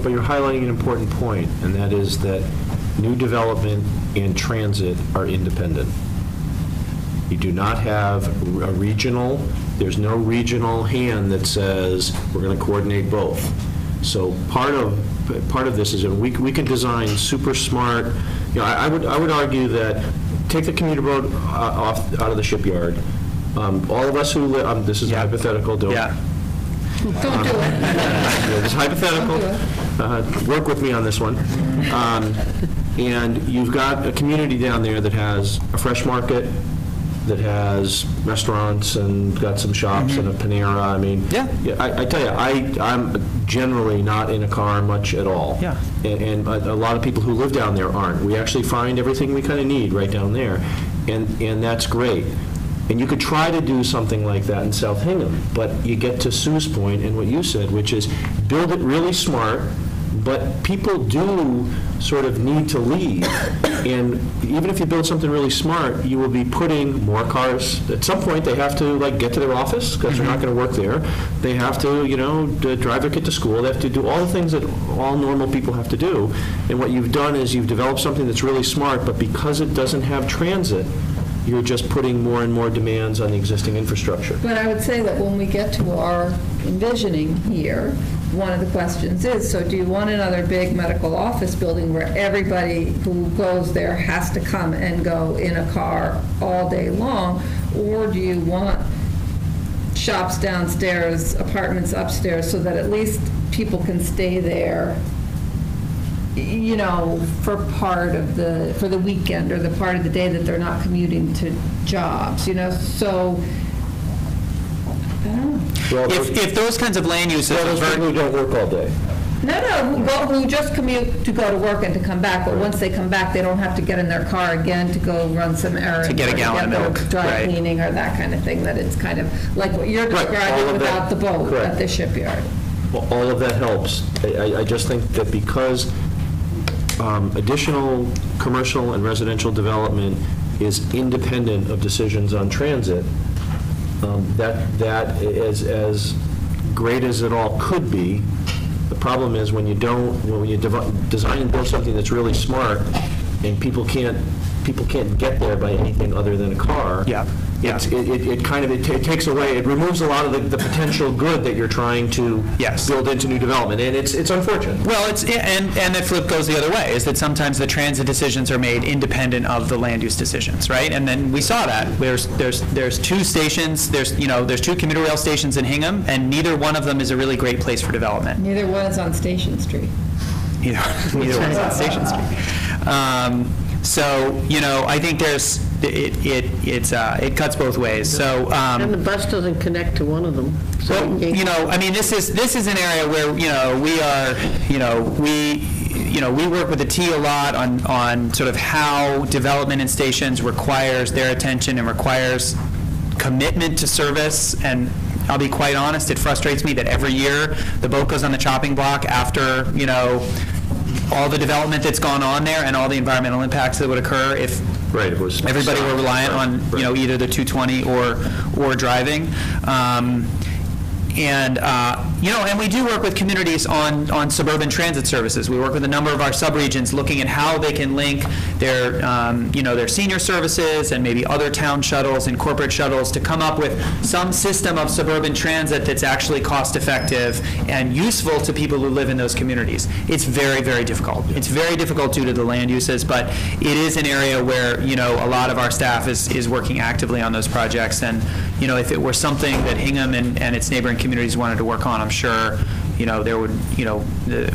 you're highlighting an important point, and that is that new development and transit are independent. You do not have a regional, there's no regional hand that says we're going to coordinate both. So part of this is we can design super smart, I would argue that take the commuter road out of the shipyard. All of us who live, this is hypothetical, don't do it. This is hypothetical. Work with me on this one. And you've got a community down there that has a fresh market, that has restaurants and got some shops and a Panera. I mean, I tell you, I'm generally not in a car much at all. Yeah. And a lot of people who live down there aren't. We actually find everything we kind of need right down there, and that's great. And you could try to do something like that in South Hingham, but you get to Sue's point and what you said, which is build it really smart, but people do sort of need to leave. And even if you build something really smart, you will be putting more cars. At some point, they have to get to their office because they're not going to work there. They have to, drive their kid to school. They have to do all the things that all normal people have to do. And what you've done is you've developed something that's really smart, but because it doesn't have transit, you're just putting more and more demands on the existing infrastructure. But I would say that when we get to our envisioning here, one of the questions is, so do you want another big medical office building where everybody who goes there has to come and go in a car all day long, or do you want shops downstairs, apartments upstairs, so that at least people can stay there for for the weekend or the part of the day that they're not commuting to jobs, so, I don't know. Well, if those kinds of land uses... Well, those people who don't work all day. who just commute to go to work and to come back, but once they come back, they don't have to get in their car again to go run some errands. To get a gallon of milk, Dry right. cleaning or that kind of thing, that it's kind of like what you're Right, all describing of that, without the boat correct. at the shipyard. Well, all of that helps. I just think that because additional commercial and residential development is independent of decisions on transit, that as great as it all could be, the problem is when you design and build something that's really smart and people can't get there by anything other than a car. Yeah. It takes away, it removes a lot of the potential good that you're trying to Yes. build into new development, and it's unfortunate. Well, and the flip goes the other way, is that sometimes the transit decisions are made independent of the land use decisions, right? And then we saw that. There's two stations, there's two commuter rail stations in Hingham, and neither one of them is a really great place for development. Neither one is on Station Street. Neither one's on Station Street. So, I think it cuts both ways. So, And the bus doesn't connect to one of them. So well, this is an area where, we work with the T a lot on sort of how development in stations requires their attention and requires commitment to service. And I'll be quite honest, it frustrates me that every year the boat goes on the chopping block after, all the development that's gone on there and all the environmental impacts that would occur if Right, it was everybody were reliant on, either the 220 or driving. And we do work with communities on suburban transit services. We work with a number of our subregions looking at how they can link their, their senior services and maybe other town shuttles and corporate shuttles to come up with some system of suburban transit that's actually cost-effective and useful to people who live in those communities. It's very, very difficult. It's very difficult due to the land uses, but it is an area where, a lot of our staff is working actively on those projects. And, if it were something that Hingham and its neighboring communities wanted to work on, I'm sure, there would,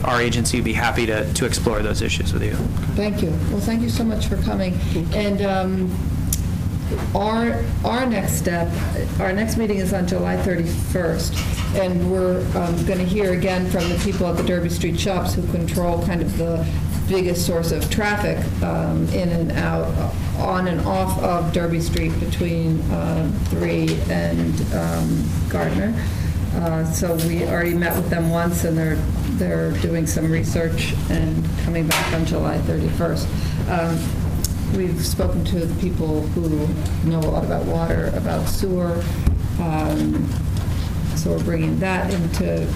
our agency would be happy to explore those issues with you. Thank you. Well, thank you so much for coming. And our next meeting is on July 31st, and we're going to hear again from the people at the Derby Street shops who control kind of the biggest source of traffic in and out, on and off of Derby Street between 3 and Gardner. So we already met with them once, and they're doing some research and coming back on July 31st. We've spoken to the people who know a lot about water, about sewer, so we're bringing that into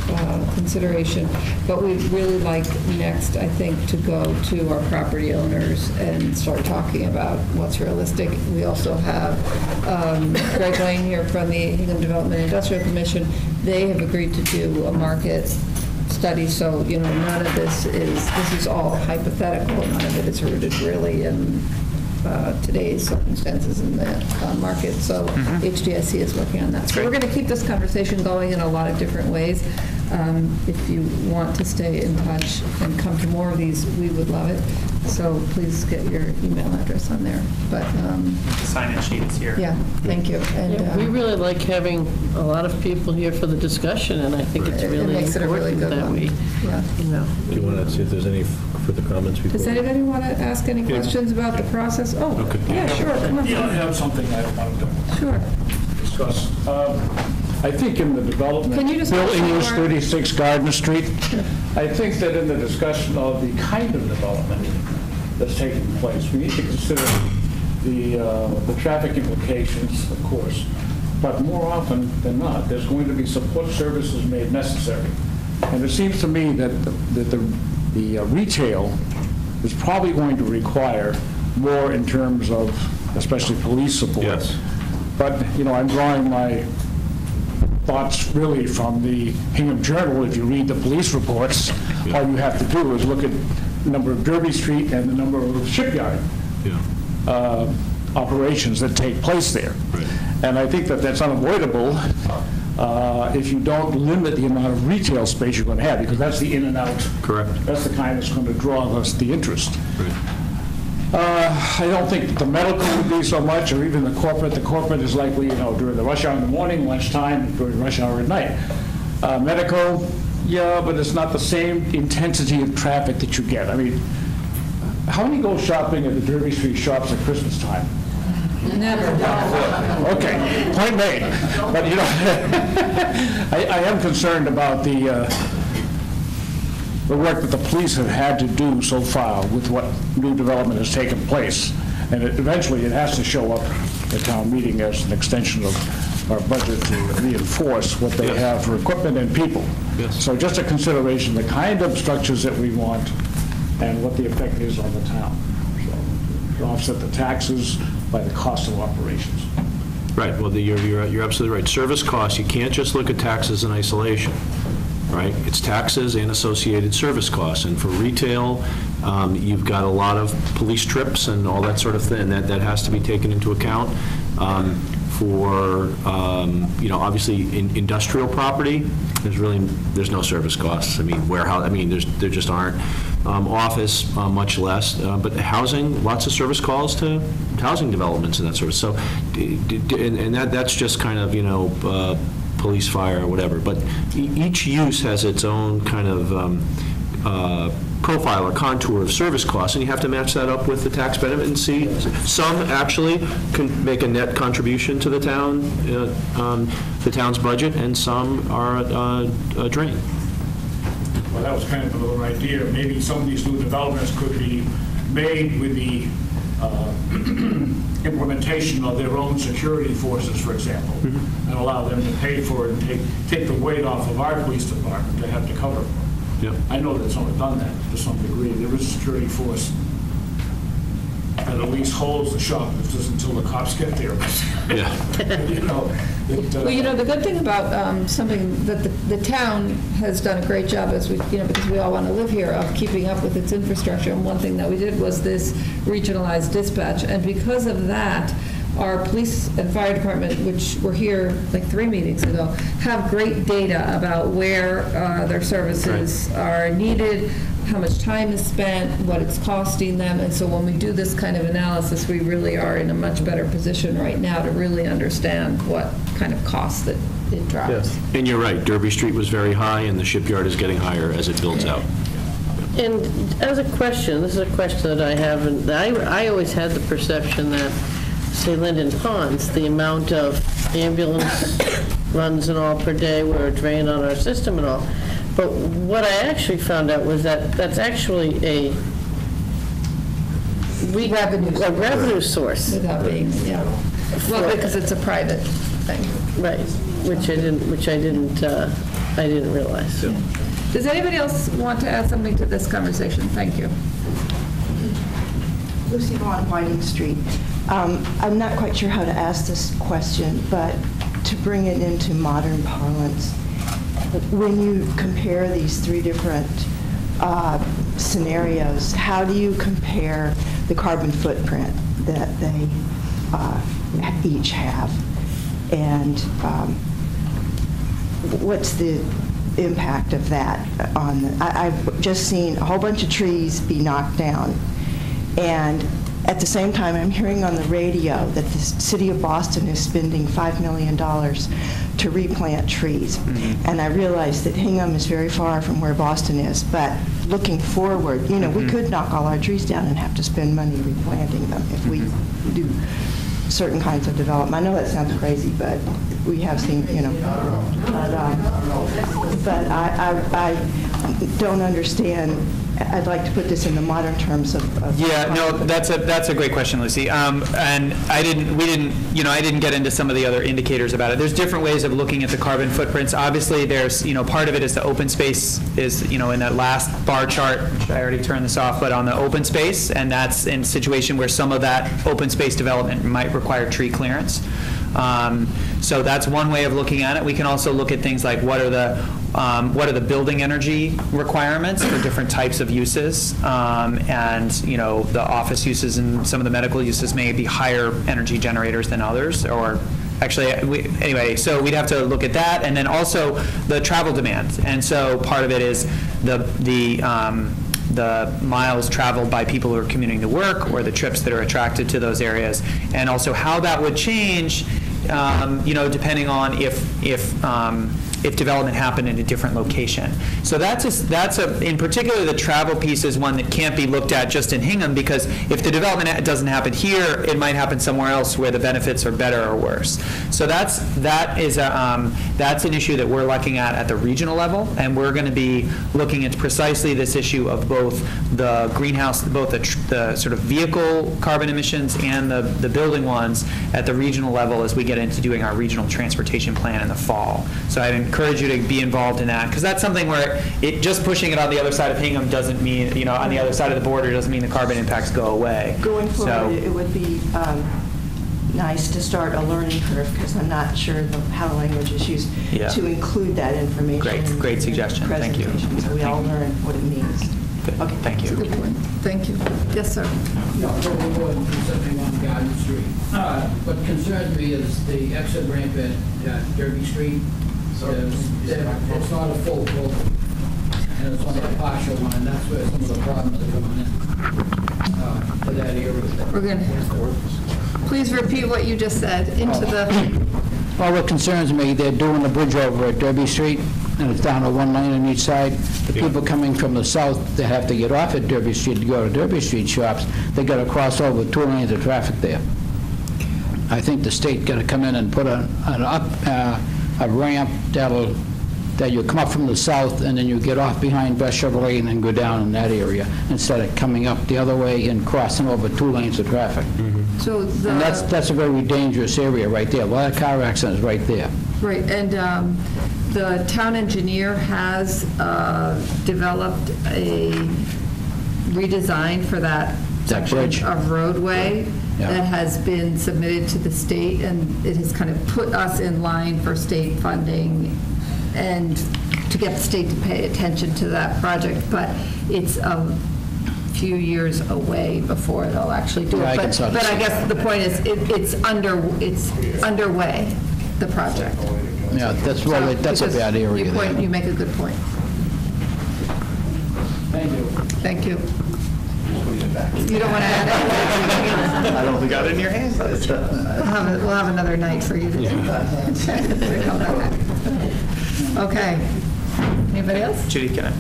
consideration. But we'd really like next, I think, to go to our property owners and start talking about what's realistic. We also have Greg Lane here from the Hingham Development Industrial Commission. They have agreed to do a market study, so none of this is all hypothetical. None of it is rooted really in today's circumstances in the market. So HDIC is working on that. So we're going to keep this conversation going in a lot of different ways. If you want to stay in touch and come to more of these, we would love it. So please get your email address on there. But The sign-in sheet is here. yeah, thank you. And we really like having a lot of people here for the discussion, and I think it's It really makes it a really important good that one. we, yeah. Do you want to see if there's any further comments before? Does anybody want to ask any questions about the process? Oh, Okay. yeah, sure. Come on. Yeah, I have something I wanted to Sure. discuss. I think in the development, Can you just Bill mention English, more? 36 Gardner Street, I think that in the discussion of the kind of development that's taking place, we need to consider the traffic implications, of course, but more often than not, there's going to be support services made necessary. And it seems to me that the retail is probably going to require more in terms of, especially police support. Yes. But, I'm drawing my thoughts really from the Hingham Journal. If you read the police reports, all you have to do is look at the number of Derby Street and the number of shipyard operations that take place there. Right. And I think that that's unavoidable if you don't limit the amount of retail space you're going to have, because that's the in and out. Correct. That's the kind that's going to draw us the interest. Right. I don't think the medical would be so much, or even the corporate. The corporate is likely, during the rush hour in the morning, lunchtime, during rush hour at night. Medical, Yeah, but it's not the same intensity of traffic that you get. I mean, how many go shopping at the Derby Street shops at Christmas time? Never. Okay, point made. But, you know, I am concerned about the work that the police have had to do so far with what new development has taken place. And eventually it has to show up at town meeting as an extension of our budget to reinforce what they have for equipment and people. Yes. So just a consideration, the kind of structures that we want and what the effect is on the town. So to offset the taxes by the cost of operations. Right, well, you're absolutely right. Service costs, you can't just look at taxes in isolation, right? It's taxes and associated service costs. And for retail, you've got a lot of police trips and all that sort of thing. That has to be taken into account. For, you know, obviously in industrial property, there's no service costs. I mean, warehouse, I mean, there just aren't. Office, much less. But housing, lots of service calls to housing developments and that sort of. So, and that's just kind of, you know, police, fire, or whatever. But each use has its own kind of profile or contour of service costs, and you have to match that up with the tax benefit and see. Some actually can make a net contribution to the town's budget, and some are a drain. Well, that was kind of another idea. Maybe some of these new developments could be made with the implementation of their own security forces, for example, and allow them to pay for it and take the weight off of our police department to have to cover it. Yep. I know that some have done that to some degree. There is a security force that at least holds the shoplifters until the cops get there. Yeah. You know, Well, you know, the good thing about something that the town has done a great job, as we, you know, because we all want to live here, of keeping up with its infrastructure. And one thing that we did was this regionalized dispatch. And because of that, our police and fire department, which were here like 3 meetings ago, have great data about where their services are needed, how much time is spent, what it's costing them. And so when we do this kind of analysis, we really are in a much better position right now to really understand what kind of cost that it drives. Yes. And you're right, Derby Street was very high, and the Shipyard is getting higher as it builds out. And as a question, this is a question that I have, and I always had the perception that, say, Linden Ponds, the amount of ambulance runs and all per day were a drain on our system and all. But what I actually found out was that that's actually a revenue source. Without being, yeah. Well, because it's a private thing. Right, which I didn't realize. Yeah. Does anybody else want to add something to this conversation? Thank you. Lucy Vaughn, Whiting Street. I'm not quite sure how to ask this question, but to bring it into modern parlance, when you compare these 3 different scenarios, how do you compare the carbon footprint that they each have? And what's the impact of that on I've just seen a whole bunch of trees be knocked down. And at the same time, I'm hearing on the radio that the city of Boston is spending $5 million to replant trees. And I realize that Hingham is very far from where Boston is, but looking forward, you know, we could knock all our trees down and have to spend money replanting them if we do certain kinds of development. I know that sounds crazy, but we have seen, you know, but I don't understand. I'd like to put this in the modern terms of Yeah, no, that's a great question, Lucy. And I didn't get into some of the other indicators about it. There's different ways of looking at the carbon footprints. Obviously, there's, you know, part of it is the open space is, you know, in that last bar chart, which I already turned this off, but on the open space, and that's in a situation where some of that open space development might require tree clearance. So that's one way of looking at it. We can also look at things like what are the building energy requirements for different types of uses, and you know, the office uses and some of the medical uses may be higher energy generators than others, or actually, anyway, so we'd have to look at that, and then also the travel demand. And so part of it is the miles traveled by people who are commuting to work, or the trips that are attracted to those areas, and also how that would change, you know, depending on if if development happened in a different location. So in particular, the travel piece is one that can't be looked at just in Hingham, because if the development doesn't happen here, it might happen somewhere else where the benefits are better or worse. So that's an issue that we're looking at the regional level, and we're going to be looking at precisely this issue of both the greenhouse, both the sort of vehicle carbon emissions and the building ones at the regional level as we get into doing our regional transportation plan in the fall. So I'd encourage you to be involved in that, because that's something where just pushing it on the other side of Hingham doesn't mean, on the other side of the border doesn't mean the carbon impacts go away. Going forward, it would be nice to start a learning curve, because I'm not sure how the language is used, to include that information. Great suggestion. Thank you. So we all learn what it means. Good. Okay. Thank you. Good point. Thank you. Yes, sir. Yeah, I'll go more than 71 Garden Street. What concerns me is the exit ramp at Derby Street. It's not a full building, and it's only a partial one, and that's where some of the problems are coming in for that area. We're going to, please repeat what you just said into the, Well, what concerns me, they're doing the bridge over at Derby Street, and it's down to one lane on each side. The people coming from the south, they have to get off at Derby Street to go to Derby Street shops. They got to cross over 2 lanes of traffic there. I think the state got to come in and put a ramp that you come up from the south, and then you get off behind Best Chevrolet and then go down in that area, instead of coming up the other way and crossing over 2 lanes of traffic. so the... And that's a very dangerous area right there. A lot of car accidents right there. Right, and the town engineer has developed a redesign for that section bridge. of roadway Yeah. that has been submitted to the state, and it has kind of put us in line for state funding and to get the state to pay attention to that project, but it's a few years away before they'll actually do Yeah, it. I can sort of But I see guess that. the point is, it's underway, the project. Yeah, that's a bad area there. You make a good point. Thank you. Thank you. You don't want to add anything? I don't think I got it in your hands. We'll have another night for you to do that. Okay. Anybody else? Judy, can I?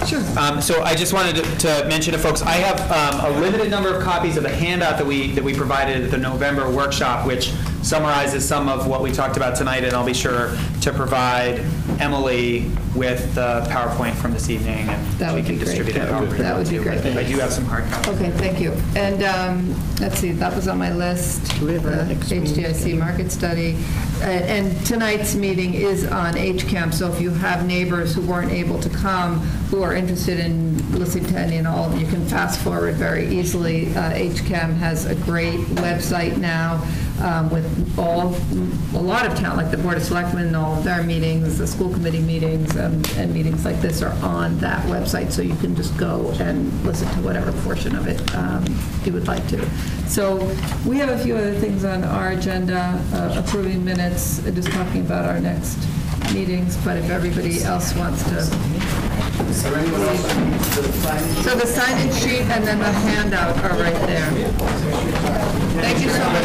Sure. So I just wanted to mention to folks, I have a limited number of copies of the handout that we provided at the November workshop, which summarizes some of what we talked about tonight, and I'll be sure to provide Emily with the PowerPoint from this evening, and That would she be can great. distribute it. That would be great. I do have some hard copies. Okay, thank you. And let's see, that was on my list. Do we have our next meeting? HDIC market study. And tonight's meeting is on HCAM, so if you have neighbors who weren't able to come, who are interested in listening to any and all, you can fast forward very easily. HCAM has a great website now with a lot of town, like the Board of Selectmen and all of their meetings, the school committee meetings, and meetings like this are on that website, so you can just go and listen to whatever portion of it you would like to. So we have a few other things on our agenda, approving minutes, just talking about our next meetings, but if everybody else wants to. So the signage sheet and then the handout are right there. Thank you so much.